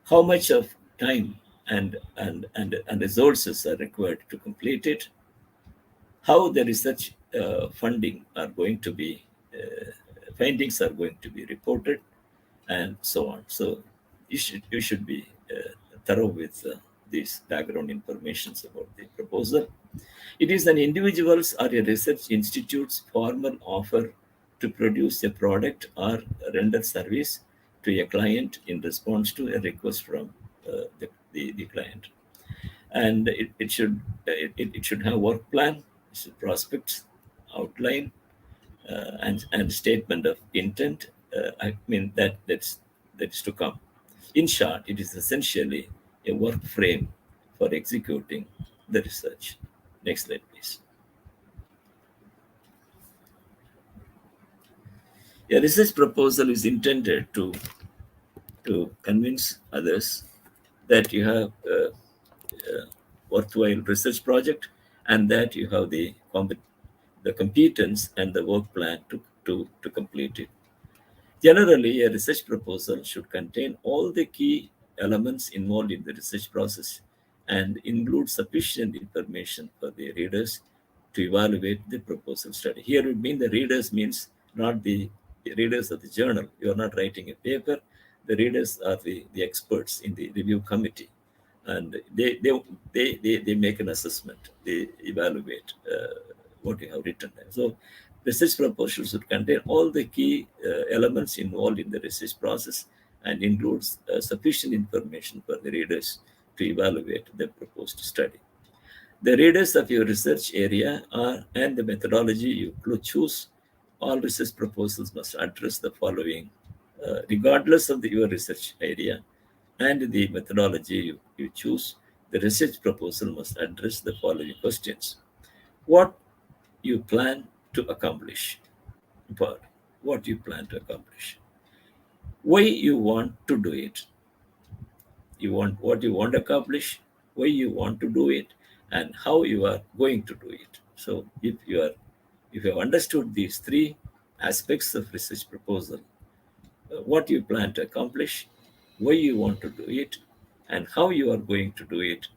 how much of time and resources are required to complete it, how the research funding are going to be findings are going to be reported, and so on. So you should be thorough with these background informations about the proposal. It is an individual's or a research institute's formal offer to produce a product or render service to a client in response to a request from the client. And it should have work plan, prospects, outline, and statement of intent. I mean that's to come. In short, it is essentially a work frame for executing the research. Next slide, please. A research proposal is intended to convince others that you have a worthwhile research project and that you have the competence and the work plan to complete it. Generally, a research proposal should contain all the key elements involved in the research process and include sufficient information for the readers to evaluate the proposal study. Here would mean the readers means not the readers of the journal. You are not writing a paper. The readers are the experts in the review committee, and they make an assessment. They evaluate what you have written. So research proposal should contain all the key elements involved in the research process and includes sufficient information for the readers to evaluate the proposed study. The readers of your research area and the methodology you choose, all research proposals must address the following, regardless of your research area and the methodology you choose. The research proposal must address the following questions: what you plan to accomplish, what you plan to accomplish, why you want to do it, what you want to accomplish, why you want to do it, and how you are going to do it. So if you have understood these three aspects of research proposal, what you plan to accomplish, why you want to do it, and how you are going to do it,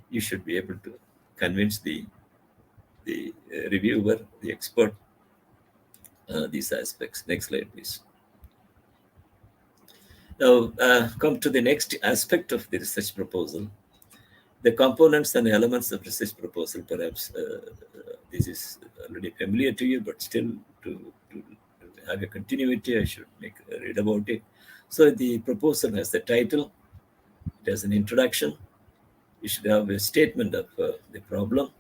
you should be able to convince the reviewer, the expert, these aspects. Next slide, please. Now, come to the next aspect of the research proposal, the components and elements of research proposal. Perhaps this is already familiar to you, but still to have a continuity, I should read about it. So the proposal has the title, it has an introduction, you should have a statement of the problem.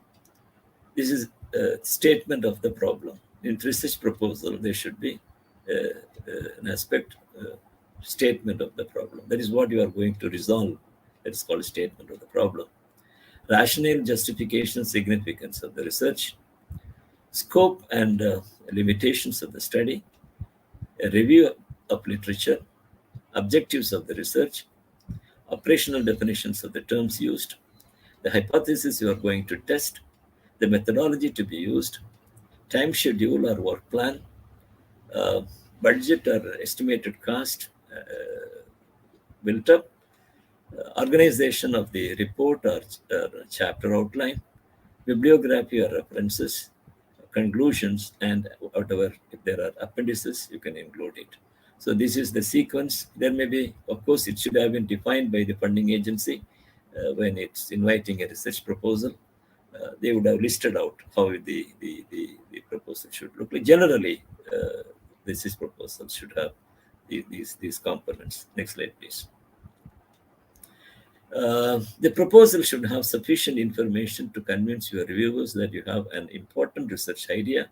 This is a statement of the problem. In research proposal, there should be an aspect, statement of the problem. That is what you are going to resolve. That is called a statement of the problem. Rationale, justification, significance of the research, scope and limitations of the study, a review of literature, objectives of the research, operational definitions of the terms used, the hypothesis you are going to test, the methodology to be used, time schedule or work plan, budget or estimated cost built up, organization of the report or chapter outline, bibliography or references, conclusions, and whatever, if there are appendices, you can include it. So this is the sequence. There may be, of course, it should have been defined by the funding agency when it's inviting a research proposal. They would have listed out how the proposal should look like. Generally, research proposal should have these components. Next slide, please. The proposal should have sufficient information to convince your reviewers that you have an important research idea,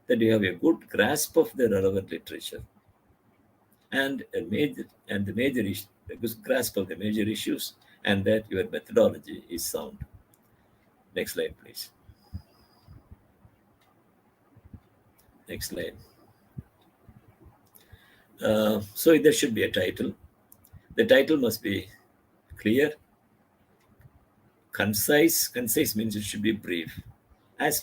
that you have a good grasp of the relevant literature, and a good grasp of the major issues, and that your methodology is sound. Next slide, please. Next slide. So there should be a title. The title must be clear, concise. Concise means it should be brief as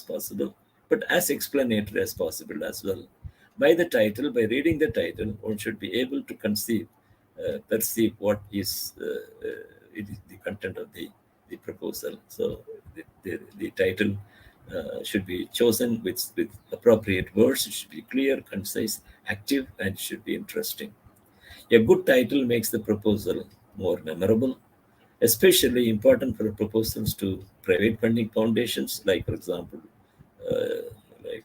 possible, but as explanatory as possible as well. By reading the title, one should be able to perceive what is the content of the proposal. So the title should be chosen with appropriate words. It should be clear, concise, active, and should be interesting. A good title makes the proposal more memorable, especially important for proposals to private funding foundations, like, for example, like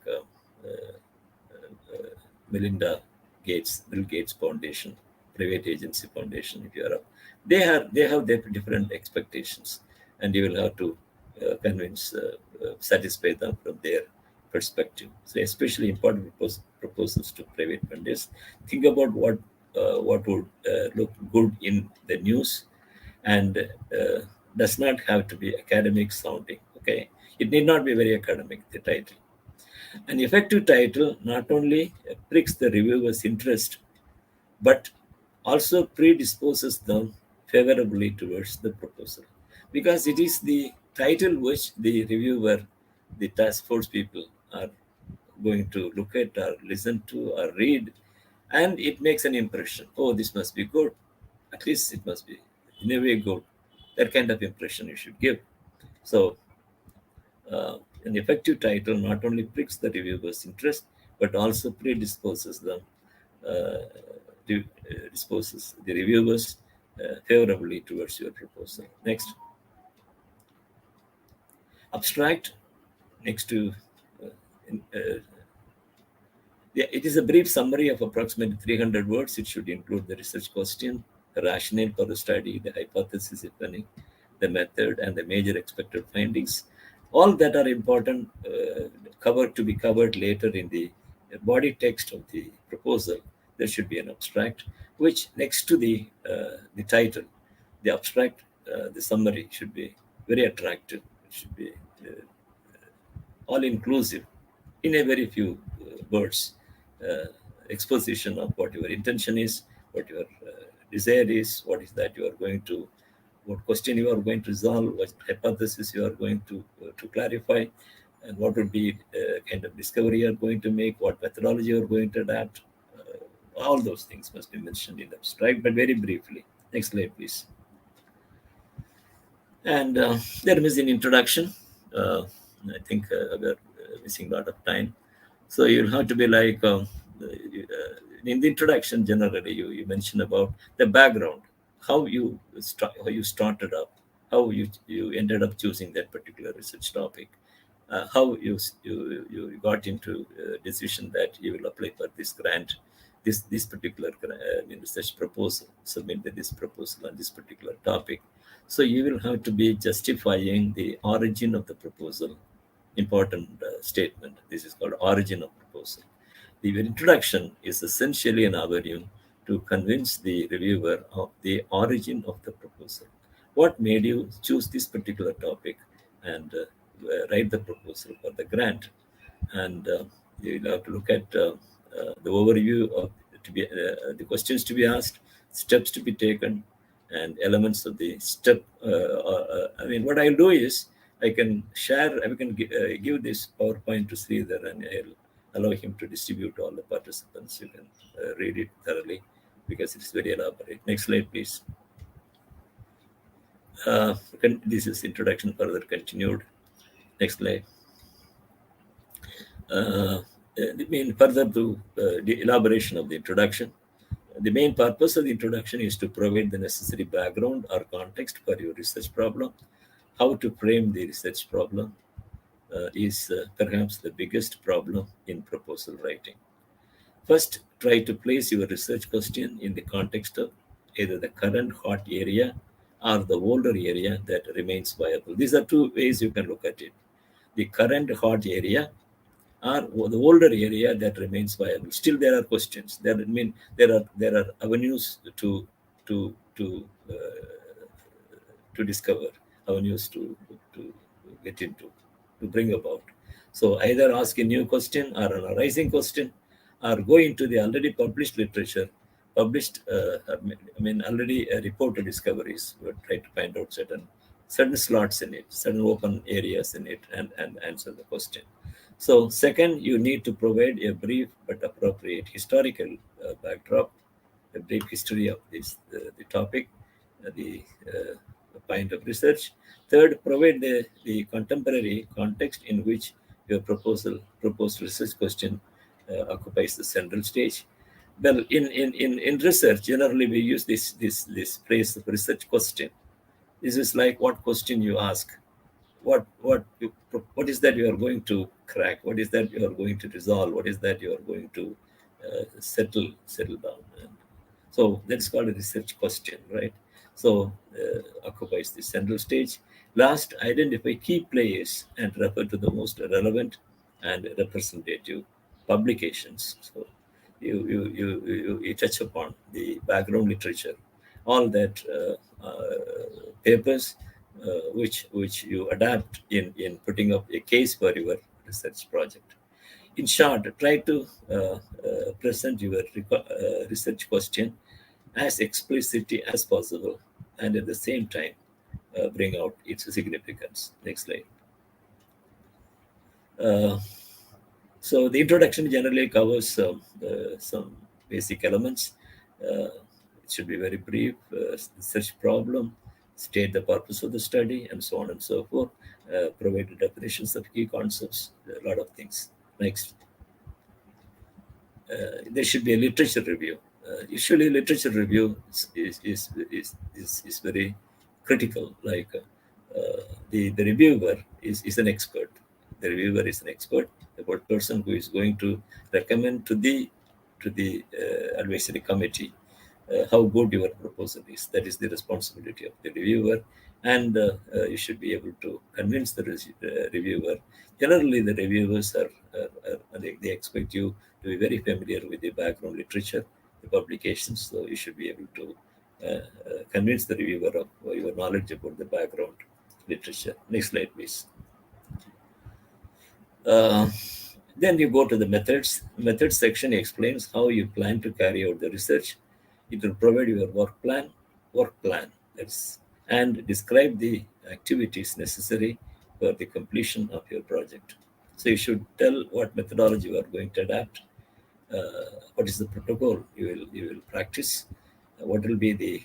Bill Gates Foundation, private agency foundation in Europe. They have their different expectations, and you will have to satisfy them from their perspective. So, especially important proposals to private funders. Think about what would look good in the news, and does not have to be academic sounding. Okay, it need not be very academic, the title. An effective title not only pricks the reviewer's interest, but also predisposes them favorably towards the proposal, because it is the title which the reviewer, the task force people are going to look at or listen to or read, and it makes an impression. Oh, this must be good. At least it must be in a way good. That kind of impression you should give. So an effective title not only pricks the reviewer's interest, but also predisposes them, disposes the reviewers favorably towards your proposal. Next. Abstract. Next to it is a brief summary of approximately 300 words. It should include the research question, the rationale for the study, the hypothesis, if any, the method, and the major expected findings. All that are important to be covered later in the body text of the proposal. There should be an abstract, which next to the title, the abstract, the summary should be very attractive. It should be all-inclusive in a very few words. Exposition of what your intention is, what your desire is, what is that you are going to, what question you are going to resolve, what hypothesis you are going to clarify, and what would be kind of discovery you are going to make, what methodology you are going to adapt. All those things must be mentioned in the abstract, but very briefly. Next slide, please. And there is an introduction. I think we're missing a lot of time. So you'll have to be like, in the introduction, generally, you mention about the background, how you started up, how you ended up choosing that particular research topic, how you got into a decision that you will apply for this grant, this particular research proposal, submit this proposal on this particular topic. So you will have to be justifying the origin of the proposal. Important statement. This is called origin of proposal. The introduction is essentially an avenue to convince the reviewer of the origin of the proposal. What made you choose this particular topic and write the proposal for the grant? And you will have to look at the overview of the questions to be asked, steps to be taken, and elements of the step. What I'll do is I can share, I can give this PowerPoint to Sridhar, and allow him to distribute all the participants. You can read it thoroughly because it's very elaborate. Next slide, please. This is introduction further continued. Next slide. Further to the elaboration of the introduction. The main purpose of the introduction is to provide the necessary background or context for your research problem. How to frame the research problem is perhaps the biggest problem in proposal writing. First, try to place your research question in the context of either the current hot area or the older area that remains viable. These are two ways you can look at it. The current hot area or the older area that remains viable. Still, there are questions. There are avenues to discover, avenues to get into, to bring about. So either ask a new question or an arising question, or go into the already published literature, already reported discoveries. We'll try to find out certain slots in it, certain open areas in it, and answer the question. So second, you need to provide a brief but appropriate historical backdrop, a brief history of the topic, the point of research. Third, provide the contemporary context in which your proposed research question occupies the central stage. Well, in research, generally we use this phrase of research question. This is like what question you ask. What is that you are going to crack? What is that you are going to resolve? What is that you are going to settle down? And so that's called a research question, right? So occupies the central stage. Last, identify key players and refer to the most relevant and representative publications. So you touch upon the background literature, all that papers which you adapt in putting up a case for your research project. In short, try to present your research question as explicitly as possible, and at the same time bring out its significance. Next slide. So the introduction generally covers some basic elements. It should be very brief. Research problem, state the purpose of the study, and so on and so forth. Provide definitions of key concepts, a lot of things. Next. There should be a literature review. Usually, literature review is very critical. Like the reviewer is an expert. The reviewer is an expert, about person who is going to recommend to the advisory committee how good your proposal is. That is the responsibility of the reviewer, and you should be able to convince the reviewer. Generally, the reviewers they expect you to be very familiar with the background literature, the publications. So you should be able to convince the reviewer of your knowledge about the background literature. Next slide, please. Then you go to the methods. Methods section explains how you plan to carry out the research. It will provide your work plan, and describe the activities necessary for the completion of your project. So you should tell what methodology you are going to adapt, what is the protocol you will practice, what will be the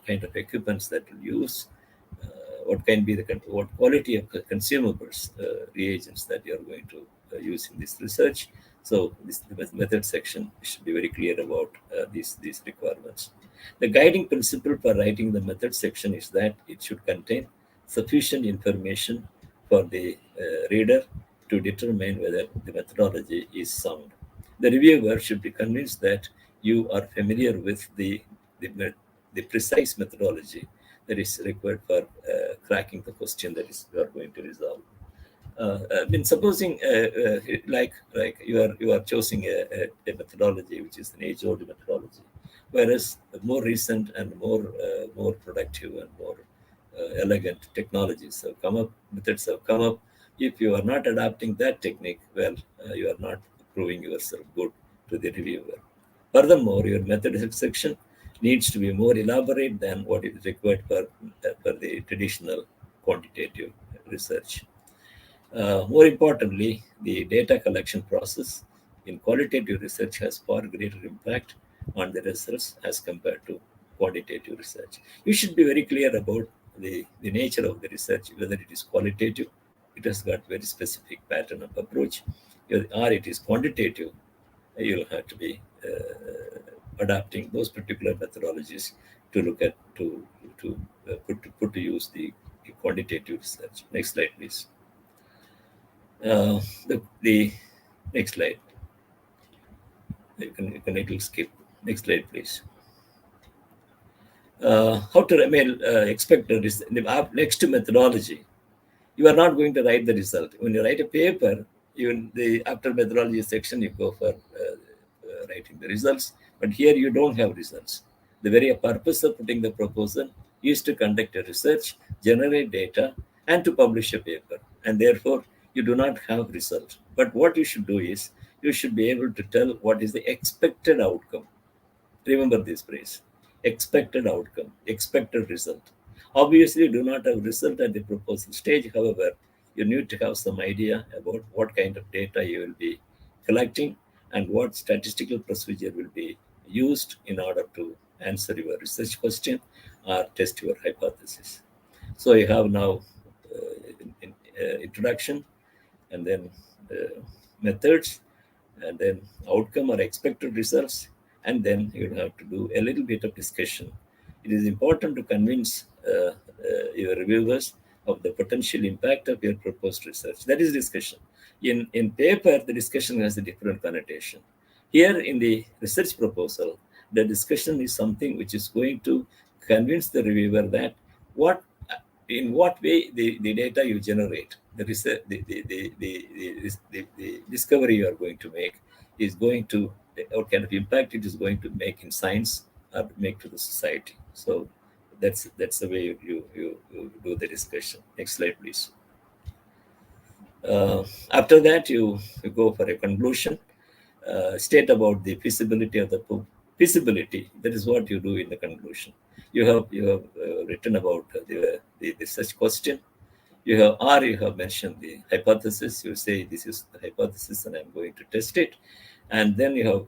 kind of equipments that you'll use, what quality of consumables, reagents that you are going to use in this research. So the method section should be very clear about these requirements. The guiding principle for writing the method section is that it should contain sufficient information for the reader to determine whether the methodology is sound. The reviewer should be convinced that you are familiar with the precise methodology that is required for cracking the question that you are going to resolve. Supposing like you are choosing a methodology which is an age-old methodology, whereas the more recent and more productive and more elegant technologies have come up, methods have come up. If you are not adapting that technique, well, you are not proving yourself good to the reviewer. Furthermore, your method section needs to be more elaborate than what is required for the traditional quantitative research. More importantly, the data collection process in qualitative research has far greater impact on the results as compared to quantitative research. You should be very clear about the nature of the research, whether it is qualitative, it has got very specific pattern of approach, or it is quantitative, you'll have to be adapting those particular methodologies to look at to put to use the quantitative research. Next slide, please. The next slide. You can little skip. Next slide, please. How to expect the next methodology. You are not going to write the result. When you write a paper, even the after methodology section, you go for writing the results. But here you don't have results. The very purpose of putting the proposal is to conduct a research, generate data, and to publish a paper. And therefore, you do not have result. But what you should do is, you should be able to tell what is the expected outcome. Remember this phrase: expected outcome, expected result. Obviously, you do not have result at the proposal stage. However, you need to have some idea about what kind of data you will be collecting and what statistical procedure will be used in order to answer your research question or test your hypothesis. So you have now introduction, and then methods, and then outcome or expected results, and then you have to do a little bit of discussion. It is important to convince your reviewers of the potential impact of your proposed research. That is discussion. In paper, the discussion has a different connotation. Here in the research proposal, the discussion is something which is going to convince the reviewer that in what way the data you generate, the research, the discovery you are going to make is going to, what kind of impact it is going to make in science or make to the society. So that's the way you do the discussion. Next slide, please. After that, you go for a conclusion. State about the feasibility of the feasibility. That is what you do in the conclusion. You have written about the research question. You have mentioned the hypothesis. You say this is the hypothesis and I'm going to test it. And then you have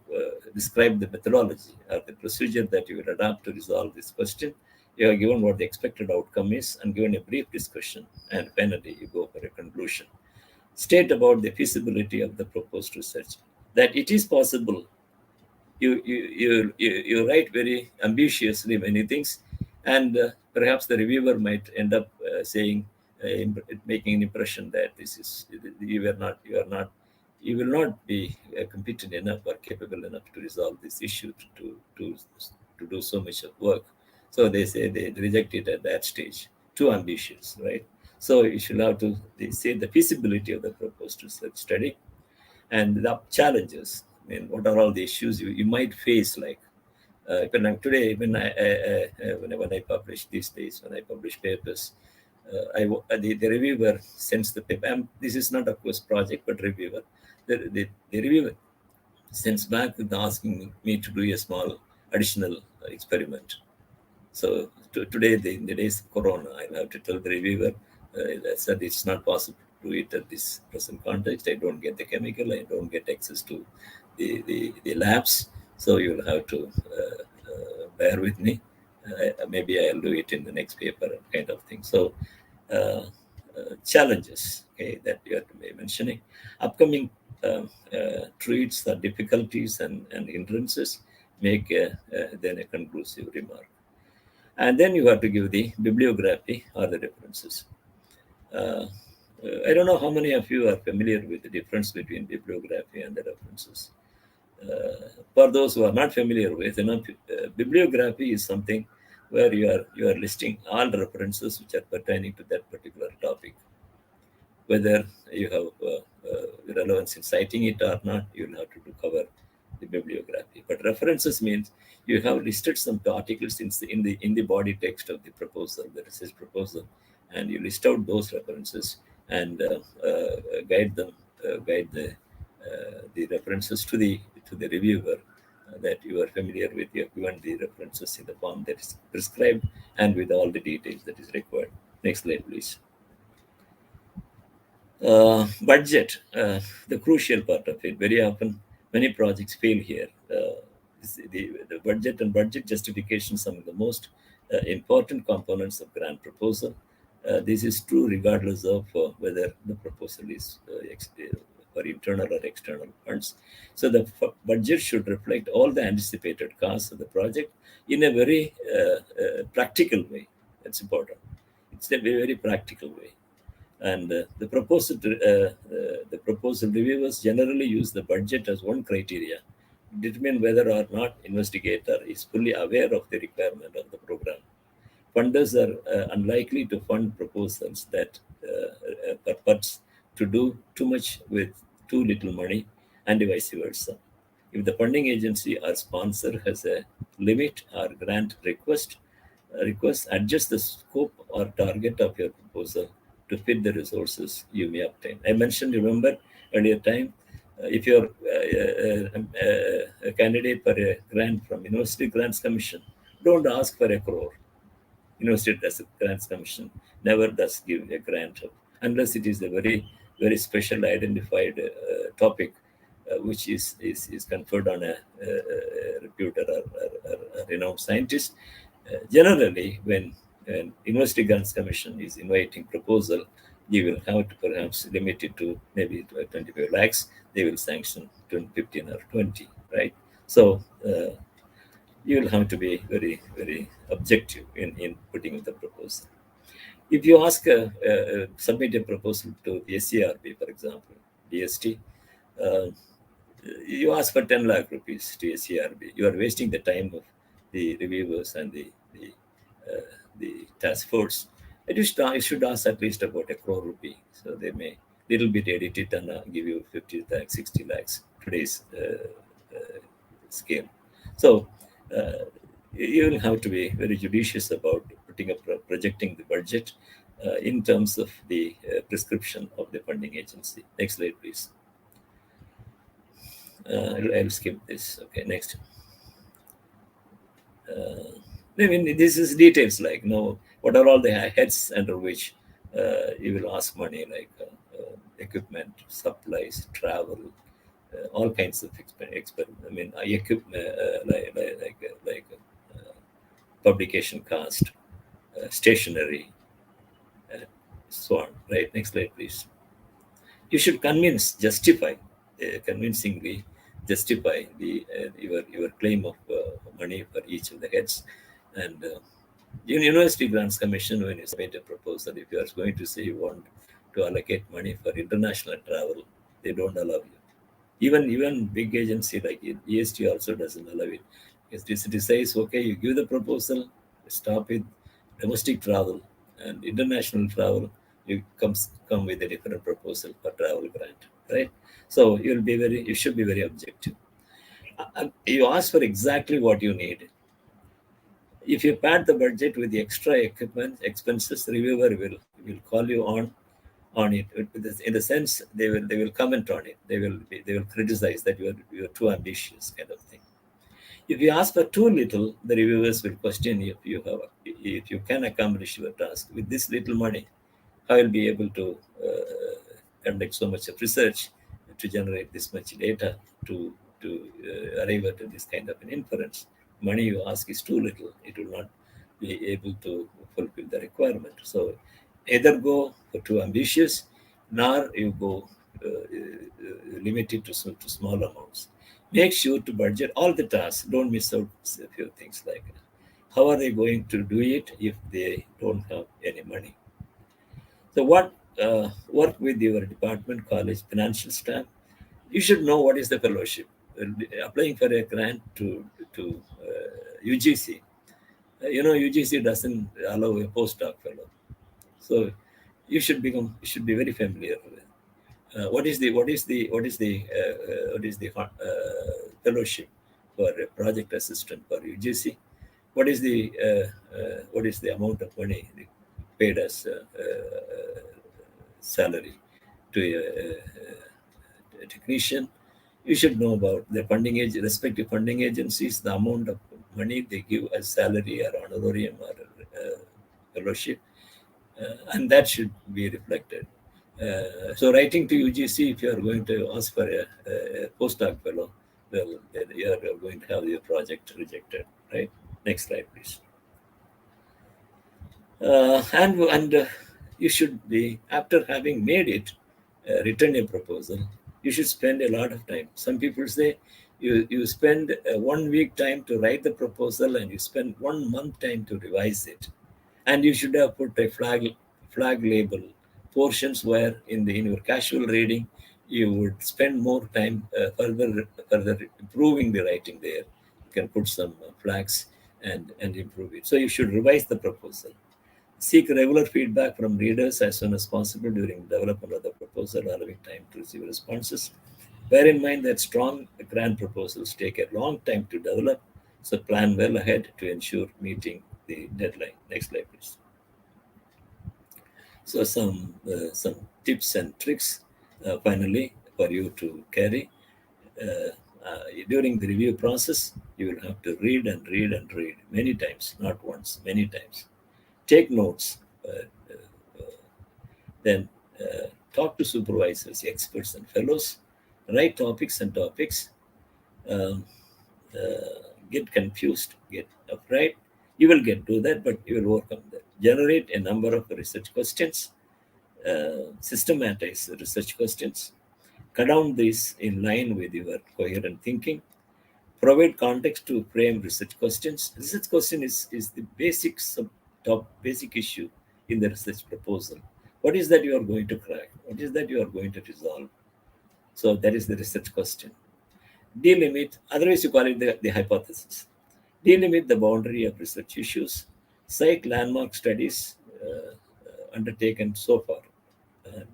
described the methodology or the procedure that you will adopt to resolve this question. You have given what the expected outcome is and given a brief discussion. And finally, you go for a conclusion. State about the feasibility of the proposed research, that it is possible. You write very ambitiously many things, and perhaps the reviewer might end up saying, making an impression that you will not be competent enough or capable enough to resolve this issue to do so much of work. So they say they reject it at that stage. Too ambitious, right? So you should have to say the feasibility of the proposed research study and the challenges. I mean, what are all the issues you might face? Like today, when I publish these days, when I publish papers, the reviewer sends the paper. This is not, of course, project, but reviewer. The reviewer sends back with asking me to do a small additional experiment. So today, in the days of Corona, I'll have to tell the reviewer that it's not possible to do it at this present context. I don't get the chemical. I don't get access to the labs. So you'll have to bear with me. Maybe I'll do it in the next paper, kind of thing. So challenges, okay, that you have to be mentioning. Upcoming treats or difficulties and hindrances, make then a conclusive remark. And then you have to give the bibliography or the references. I don't know how many of you are familiar with the difference between bibliography and the references. For those who are not familiar with, bibliography is something where you are listing all references which are pertaining to that particular topic. Whether you have relevance in citing it or not, you'll have to cover the bibliography. But references means you have listed some articles in the body text of the proposal, the research proposal, and you list out those references and guide the references to the reviewer that you are familiar with. You have given the references in the form that is prescribed and with all the details that is required. Next slide, please. Budget, the crucial part of it. Very often Many projects fail here. The budget and budget justification, some of the most important components of grant proposal. This is true regardless of whether the proposal is for internal or external funds. So the budget should reflect all the anticipated costs of the project in a very practical way. That's important. It's a very practical way. And the proposal reviewers generally use the budget as one criteria to determine whether or not investigator is fully aware of the requirement of the program. Funders are unlikely to fund proposals that purpose to do too much with too little money, and vice versa. If the funding agency or sponsor has a limit or grant request, adjust the scope or target of your proposal to fit the resources you may obtain. I mentioned, remember, earlier time, if you're a candidate for a grant from University Grants Commission, don't ask for a crore. University Grants Commission never does give a grant unless it is a very, very special identified topic which is conferred on a reputed or renowned scientist. Generally, when University Grants Commission is inviting proposal, you will have to perhaps limit it to maybe 25 lakhs. They will sanction 15 or 20, right? So you will have to be very, very objective in putting the proposal. If you ask submit a proposal to the SCRB, for example, DST, you ask for 10 lakh rupees to SCRB. You are wasting the time of the reviewers and the task force. You should ask at least about 1 crore rupee. So they may little bit edit it and give you 50 lakhs, 60 lakhs, today's scale. So you will have to be very judicious about putting up projecting the budget in terms of the prescription of the funding agency. Next slide, please. I'll skip this. Okay, next. I mean, this is details like, what are all the heads under which you will ask money, like equipment, supplies, travel, all kinds of equipment, like publication cost, stationery, so on. Right. Next slide, please. You should convincingly justify your claim of money for each of the heads. And University Grants Commission, when you submit a proposal, if you are going to say you want to allocate money for international travel, they don't allow you. Even big agency like EST also doesn't allow it. Because it says, okay, you give the proposal, stop with domestic travel and international travel, you come with a different proposal for travel grant, right? So you should be very objective. You ask for exactly what you need. If you pad the budget with the extra equipment expenses, reviewer will call you on it. In the sense, they will comment on it. They will criticize that you are too ambitious, kind of thing. If you ask for too little, the reviewers will question if you can accomplish your task with this little money. How will be able to conduct so much of research to generate this much data to arrive at this kind of an inference? Money you ask is too little. It will not be able to fulfill the requirement. So either go for too ambitious, nor you go limited to small amounts. Make sure to budget all the tasks. Don't miss out a few things like how are they going to do it if they don't have any money. So work with your department, college, financial staff. You should know what is the fellowship. Applying for a grant to UGC. UGC doesn't allow a postdoc fellow. So you should be very familiar with what is the fellowship for a project assistant for UGC. What is the amount of money paid as salary to a technician? You should know about the respective funding agencies, the amount of money they give as salary or honorarium or fellowship, and that should be reflected. So writing to UGC, if you are going to ask for a postdoc fellow, well, then you are going to have your project rejected, right? Next slide, please. And you should be, after having made it, written a proposal, you should spend a lot of time. Some people say you spend 1 week time to write the proposal and you spend 1 month time to revise it, and you should have put a flag label portions where in your casual reading you would spend more time further improving the writing there. You can put some flags and improve it. So you should revise the proposal. Seek regular feedback from readers as soon as possible during development of the proposal, allowing time to receive responses. Bear in mind that strong grant proposals take a long time to develop, so plan well ahead to ensure meeting the deadline. Next slide, please. So some tips and tricks finally for you to carry. During the review process, you will have to read and read and read many times, not once, many times. Take notes, then talk to supervisors, experts, and fellows. Write topics and topics. Um, get confused, get afraid. You will do that, but you will overcome that. Generate a number of research questions. Systematize research questions. Cut down these in line with your coherent thinking. Provide context to frame research questions. Research question is the basic issue in the research proposal. What is that you are going to crack? What is that you are going to resolve? So that is the research question. Delimit, otherwise you call it the hypothesis. Delimit the boundary of research issues. Cite landmark studies undertaken so far. And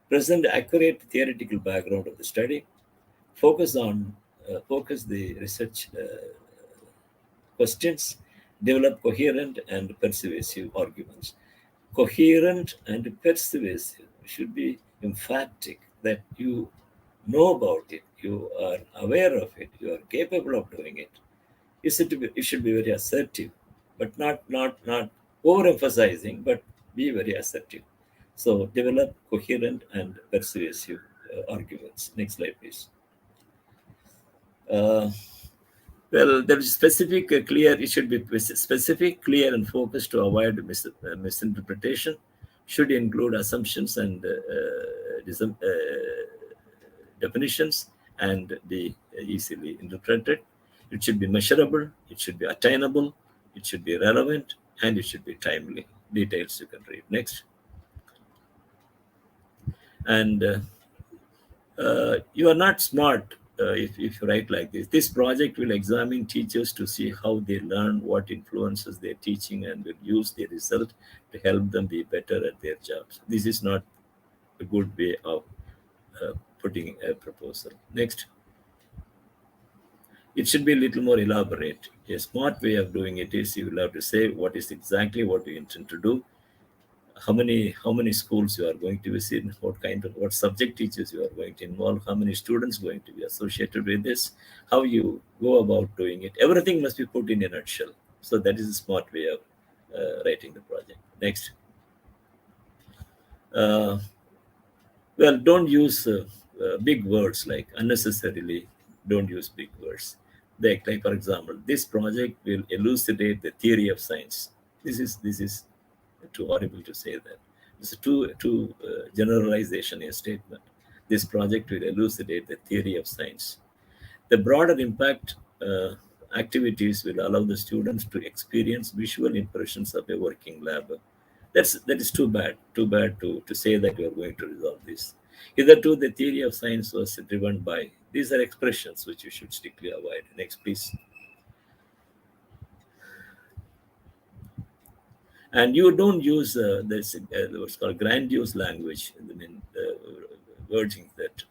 present accurate theoretical background of the study. Focus the research questions. Develop coherent and persuasive arguments. Coherent and persuasive should be emphatic that you know about it, you are aware of it, you are capable of doing it. You should be very assertive, but not overemphasizing, but be very assertive. So develop coherent and persuasive arguments. Next slide, please. Well, there is specific, clear. It should be specific, clear, and focused to avoid misinterpretation. Should include assumptions and definitions and be easily interpreted. It should be measurable. It should be attainable. It should be relevant, and it should be timely. Details you can read. Next. And you are not smart if you write like this. This project will examine teachers to see how they learn, what influences their teaching, and will use the result to help them be better at their jobs. This is not a good way of putting a proposal. Next. It should be a little more elaborate. A smart way of doing it is you will have to say what is exactly what you intend to do, how many schools you are going to visit, what subject teachers you are going to involve, how many students going to be associated with this, how you go about doing it. Everything must be put in a nutshell. So that is a smart way of writing the project. Next. Well, don't use big words like unnecessarily. Don't use big words. Like for example, this project will elucidate the theory of science. This is too horrible to say that. It's too generalization a statement. This project will elucidate the theory of science. The broader impact activities will allow the students to experience visual impressions of a working lab. That is too bad. Too bad to say that you are going to resolve this. Hitherto, the theory of science was driven by. These are expressions which you should strictly avoid. Next, please. And you don't use this what's called grandiose language. I mean, wording that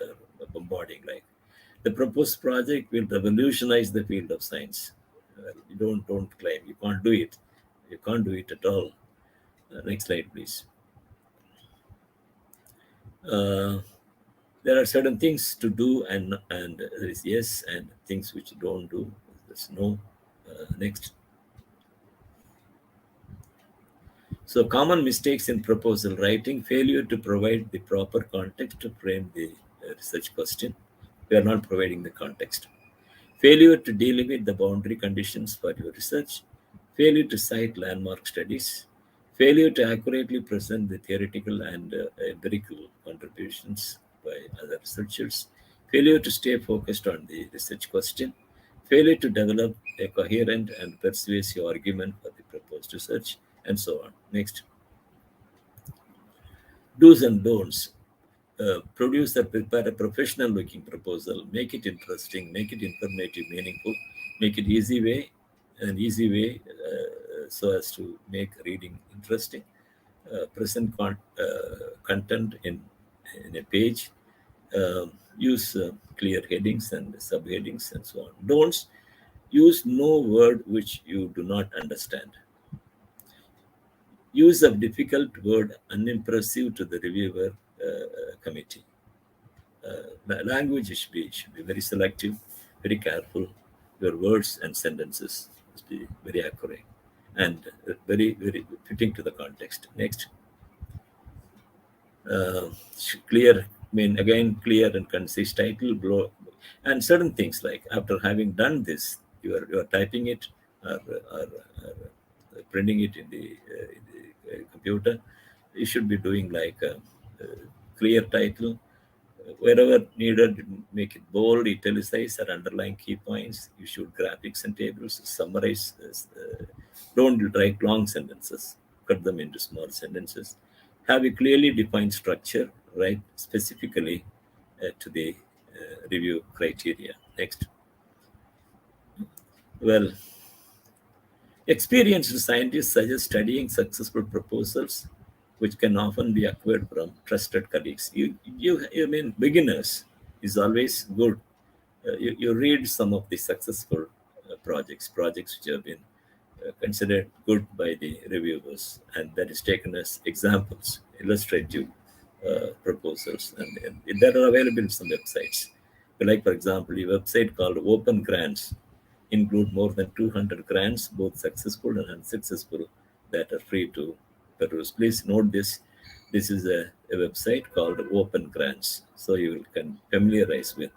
are bombarding. Like the proposed project will revolutionize the field of science. Don't claim you can't do it. You can't do it at all. Next slide, please. There are certain things to do, and there is yes, and things which you don't do. There's no. Next. So common mistakes in proposal writing: failure to provide the proper context to frame the research question, we are not providing the context. Failure to delimit the boundary conditions for your research, failure to cite landmark studies, failure to accurately present the theoretical and empirical contributions by other researchers, failure to stay focused on the research question, failure to develop a coherent and persuasive argument for the proposed research, and so on. Next. Do's and don'ts. Produce or prepare a professional looking proposal, make it interesting, make it informative, meaningful, make it easy way so as to make reading interesting. Present content in a page. Use clear headings and subheadings and so on. Don'ts. Use no word which you do not understand. Use of difficult word unimpressive to the reviewer committee. Language should be very selective, very careful. Your words and sentences must be very accurate and very fitting to the context. Next. Clear, clear and concise title, and certain things like after having done this, you are typing it or printing it in the computer. You should be doing like a clear title. Wherever needed, make it bold, italicize, or underline key points. You should graphics and tables, summarize. Don't write long sentences. Cut them into small sentences. Have a clearly defined structure, right specifically to the review criteria. Next. Well, experienced scientists suggest studying successful proposals, which can often be acquired from trusted colleagues. I mean, beginners is always good. You read some of the successful projects which have been considered good by the reviewers, and that is taken as examples, illustrative proposals, and that are available in some websites. Like, for example, a website called Open Grants include more than 200 grants, both successful and unsuccessful, that are free to peruse. Please note this. This is a website called Open Grants. So you can familiarize with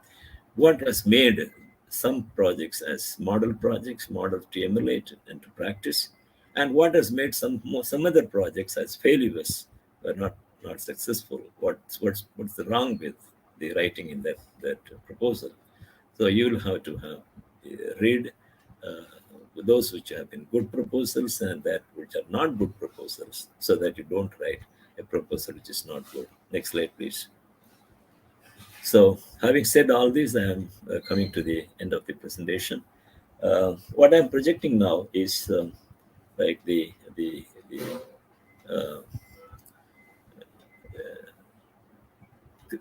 what has made some projects as model projects, model to emulate and to practice, and what has made some other projects as failures, or not successful. What's the wrong with the writing in that proposal? So you will have to read those which have been good proposals and that which are not good proposals, so that you don't write a proposal which is not good. Next slide, please. So, having said all this, I am coming to the end of the presentation. What I'm projecting now is like the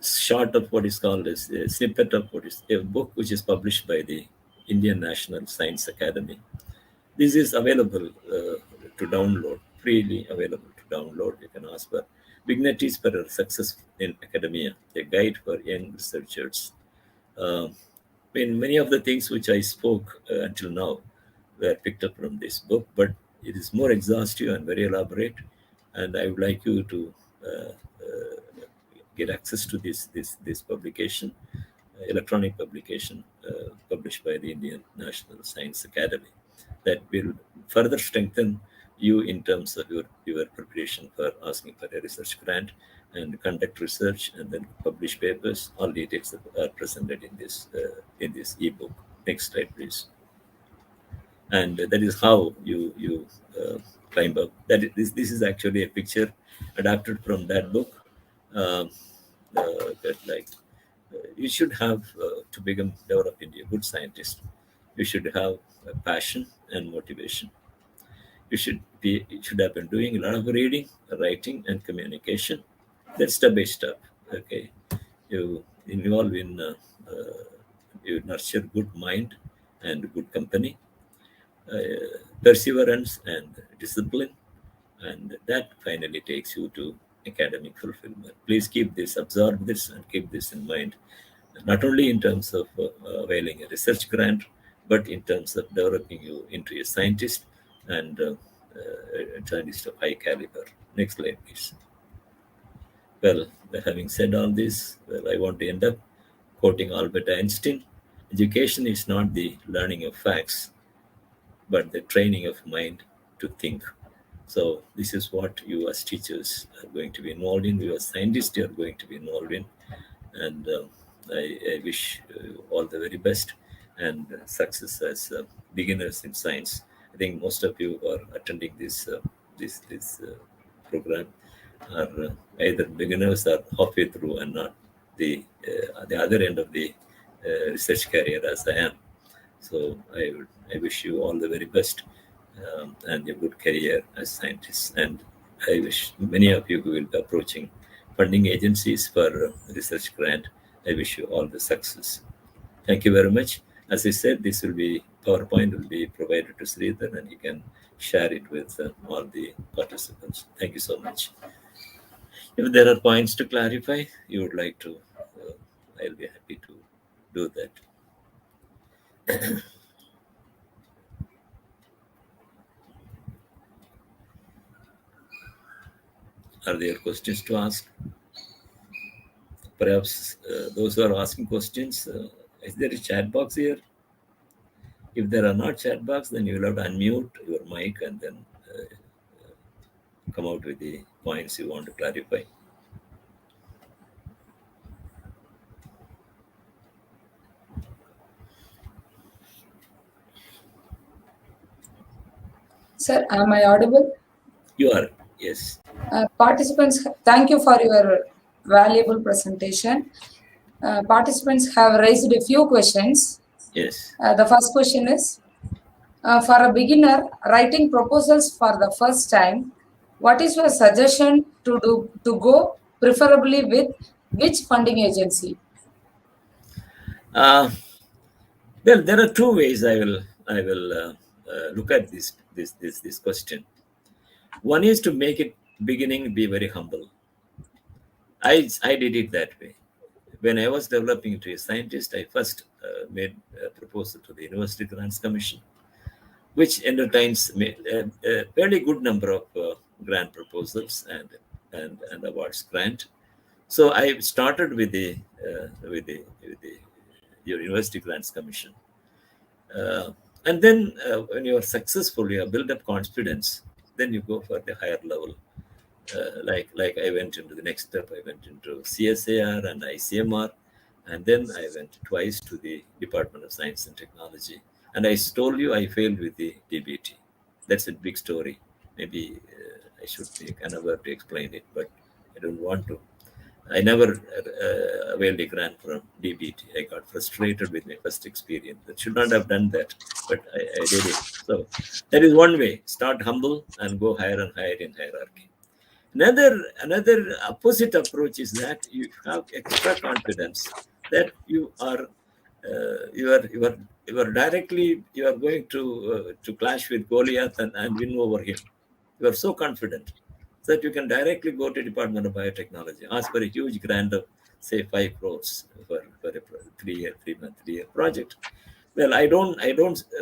short of what is called as a snippet of what is a book which is published by the Indian National Science Academy. This is available to download, freely available to download. You can ask for Dignities for Success in Academia, a guide for young researchers. Many of the things which I spoke until now were picked up from this book, but it is more exhaustive and very elaborate, and I would like you to get access to this publication, electronic publication published by the Indian National Science Academy, that will further strengthen you in terms of your preparation for asking for a research grant and conduct research and then publish papers. All details are presented in this ebook. Next slide, please. And that is how you climb up. This is actually a picture adapted from that book. You should have to develop into a good scientist. You should have a passion and motivation. You should have been doing a lot of reading, writing, and communication. That's step by step. Okay, you involve in you nurture good mind and good company, perseverance and discipline, and that finally takes you to academic fulfillment. Please absorb this, and keep this in mind, not only in terms of availing a research grant, but in terms of developing you into a scientist and a scientist of high caliber. Next slide, please. Well, having said all this, I want to end up quoting Albert Einstein, education is not the learning of facts, but the training of mind to think. So this is what you as teachers are going to be involved in, you as scientists are going to be involved in. And I wish all the very best and success as beginners in science. I think most of you who are attending this program are either beginners or halfway through and not the other end of the research career as I am. So I wish you all the very best and a good career as scientists. And I wish many of you who will be approaching funding agencies for research grant, I wish you all the success. Thank you very much. As I said, this will be PowerPoint will be provided to Sridhar and he can share it with all the participants. Thank you so much. If there are points to clarify, you would like to, I'll be happy to do that. Are there questions to ask? Perhaps those who are asking questions, is there a chat box here? If there are not chat box, then you will have to unmute your mic and then come out with the points you want to clarify. Sir, am I audible? You are, yes. Participants, thank you for your valuable presentation. Participants have raised a few questions. Yes. The first question is, for a beginner writing proposals for the first time, what is your suggestion to go preferably with which funding agency? Well, there are two ways I will look at this question. One is to make it beginning be very humble. I did it that way. When I was developing into a scientist, I first made a proposal to the University Grants Commission, which entertains a fairly good number of grant proposals and awards grant. So I started with the University Grants Commission, and then when you are successful, you have built up confidence. Then you go for the higher level. Like I went into the next step. I went into CSAR and ICMR, and then I went twice to the Department of Science and Technology. And I told you I failed with the DBT. That's a big story. Maybe I should take another to explain it, but I don't want to. I never availed a grant from DBT. I got frustrated with my first experience. I should not have done that, but I did it. So that is one way. Start humble and go higher and higher in hierarchy. Another opposite approach is that you have extra confidence that you are going to clash with Goliath and win over him. You are so confident that you can directly go to Department of Biotechnology, ask for a huge grant of say 5 crores for a 3-year project. Well, I don't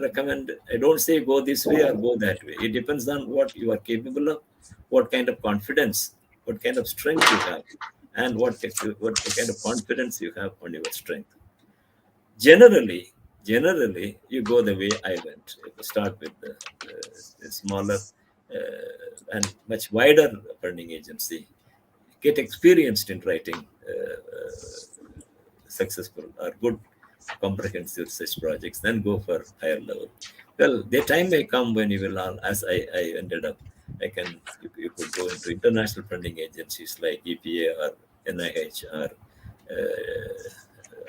recommend. I don't say go this way or go that way. It depends on what you are capable of, what kind of confidence, what kind of strength you have, and what kind of confidence you have on your strength. Generally, you go the way I went. Start with the smaller and much wider funding agency. Get experienced in writing successful or good comprehensive research projects, then go for higher level. Well, the time may come when you will, as I ended up, you could go into international funding agencies like EPA or NIH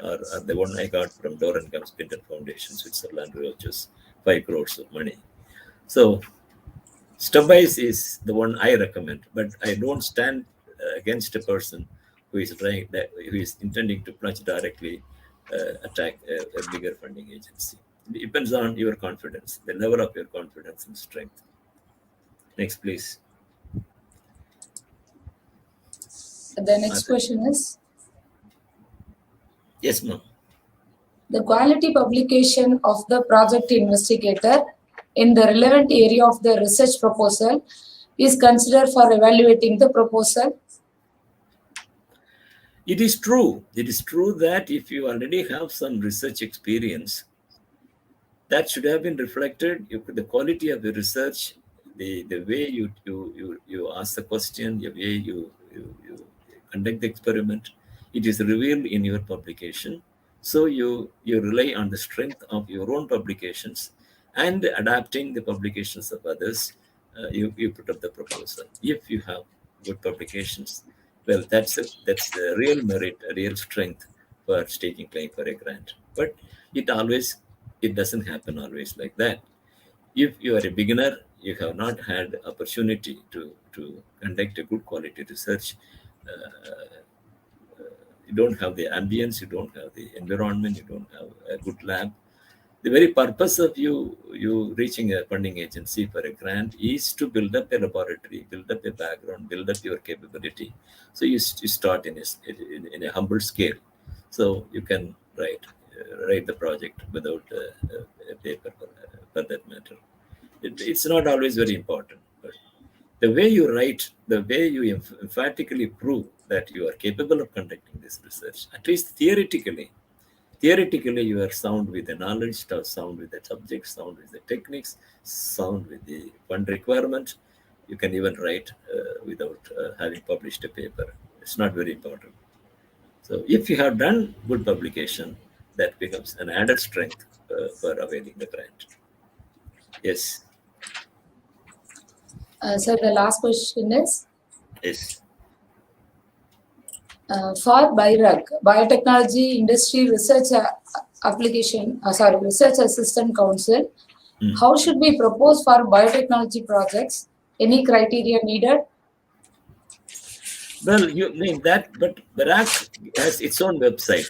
or the one I got from Doran Gumspinton Foundation, Switzerland, which was 5 crores of money. So stepwise is the one I recommend, but I don't stand against a person who is intending to plunge directly attack a bigger funding agency. It depends on your confidence, the level of your confidence and strength. Next, please. The next question is, yes, ma'am. the quality publication of the project investigator in the relevant area of the research proposal is considered for evaluating the proposal? It is true. It is true that if you already have some research experience, that should have been reflected. The quality of the research, the way you ask the question, the way you conduct the experiment, it is revealed in your publication. So you rely on the strength of your own publications and adapting the publications of others. You put up the proposal. If you have good publications, well, that's the real merit, a real strength for staking claim for a grant. But it doesn't happen always like that. If you are a beginner, you have not had opportunity to conduct a good quality research. You don't have the ambience, you don't have the environment, you don't have a good lab. The very purpose of you reaching a funding agency for a grant is to build up a laboratory, build up a background, build up your capability. So you start in a humble scale. So you can write the project without a paper for that matter. It's not always very important, but the way you write, the way you emphatically prove that you are capable of conducting this research, at least theoretically you are sound with the knowledge, sound with the subject, sound with the techniques, sound with the fund requirement. You can even write without having published a paper. It's not very important. So if you have done good publication, that becomes an added strength for availing the grant. Yes. Sir, the last question is, Yes. for BIRAG, Biotechnology Industry Research Research Assistant Council, how should we propose for biotechnology projects? Any criteria needed? Well, you mean that, but BIRAG has its own website.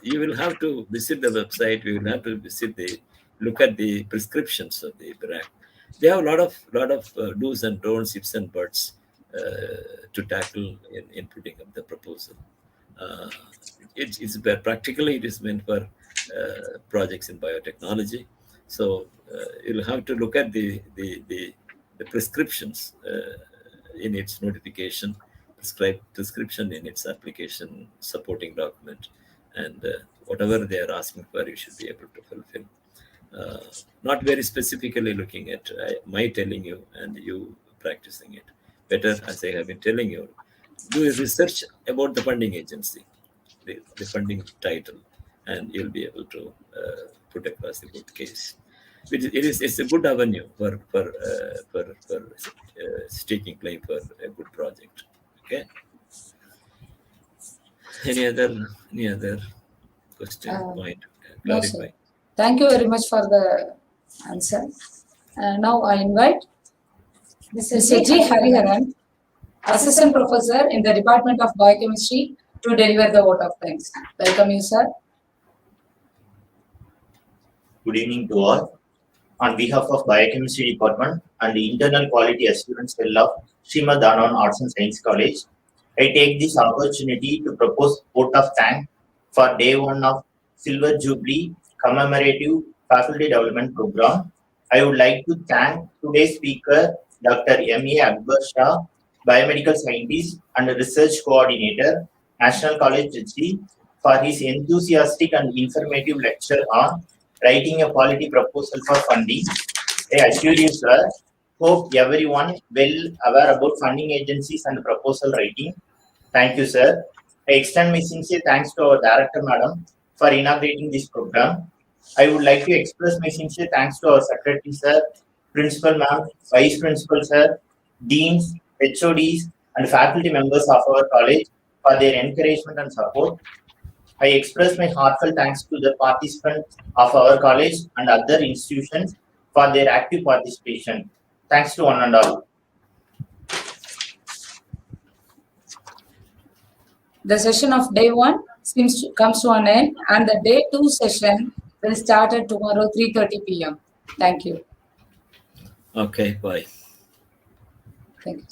You will have to visit the website. You will have to look at the prescriptions of the BIRAG. They have a lot of do's and don'ts, ifs and buts to tackle in putting up the proposal. It's practically it is meant for projects in biotechnology. So you'll have to look at the prescriptions in its notification, prescription in its application supporting document, and whatever they are asking for, you should be able to fulfill. Not very specifically looking at my telling you and you practicing it. Better, as I have been telling you, do research about the funding agency, the funding title, and you'll be able to put across a good case. It's a good avenue for staking claim for a good project. Okay. Any other question? Point? No, Clarify. sir. Thank you very much for the answer. Now I invite Mr. G. Hariharan, Assistant Professor in the Department of Biochemistry, to deliver the vote of thanks. Welcome you, sir. Good evening to all. On behalf of Biochemistry Department and the Internal Quality Assurance Cell of Srimad Anand Arts and Science College, I take this opportunity to propose vote of thanks for day one of Silver Jubilee Commemorative Faculty Development Program. I would like to thank today's speaker, Dr. M.A. Akbarsha, Biomedical Scientist and Research Coordinator, National College, Trichy, for his enthusiastic and informative lecture on writing a quality proposal for funding. I assure you, sir, hope everyone well aware about funding agencies and proposal writing. Thank you, sir. I extend my sincere thanks to our Director, Madam, for inaugurating this program. I would like to express my sincere thanks to our Secretary, sir, Principal, Ma'am, Vice Principal, sir, Deans, HODs, and faculty members of our college for their encouragement and support. I express my heartfelt thanks to the participants of our college and other institutions for their active participation. Thanks to one and all. The session of day 1 comes to an end, and the day 2 session will start at tomorrow 3:30 p.m. Thank you. Okay, bye. Thank you.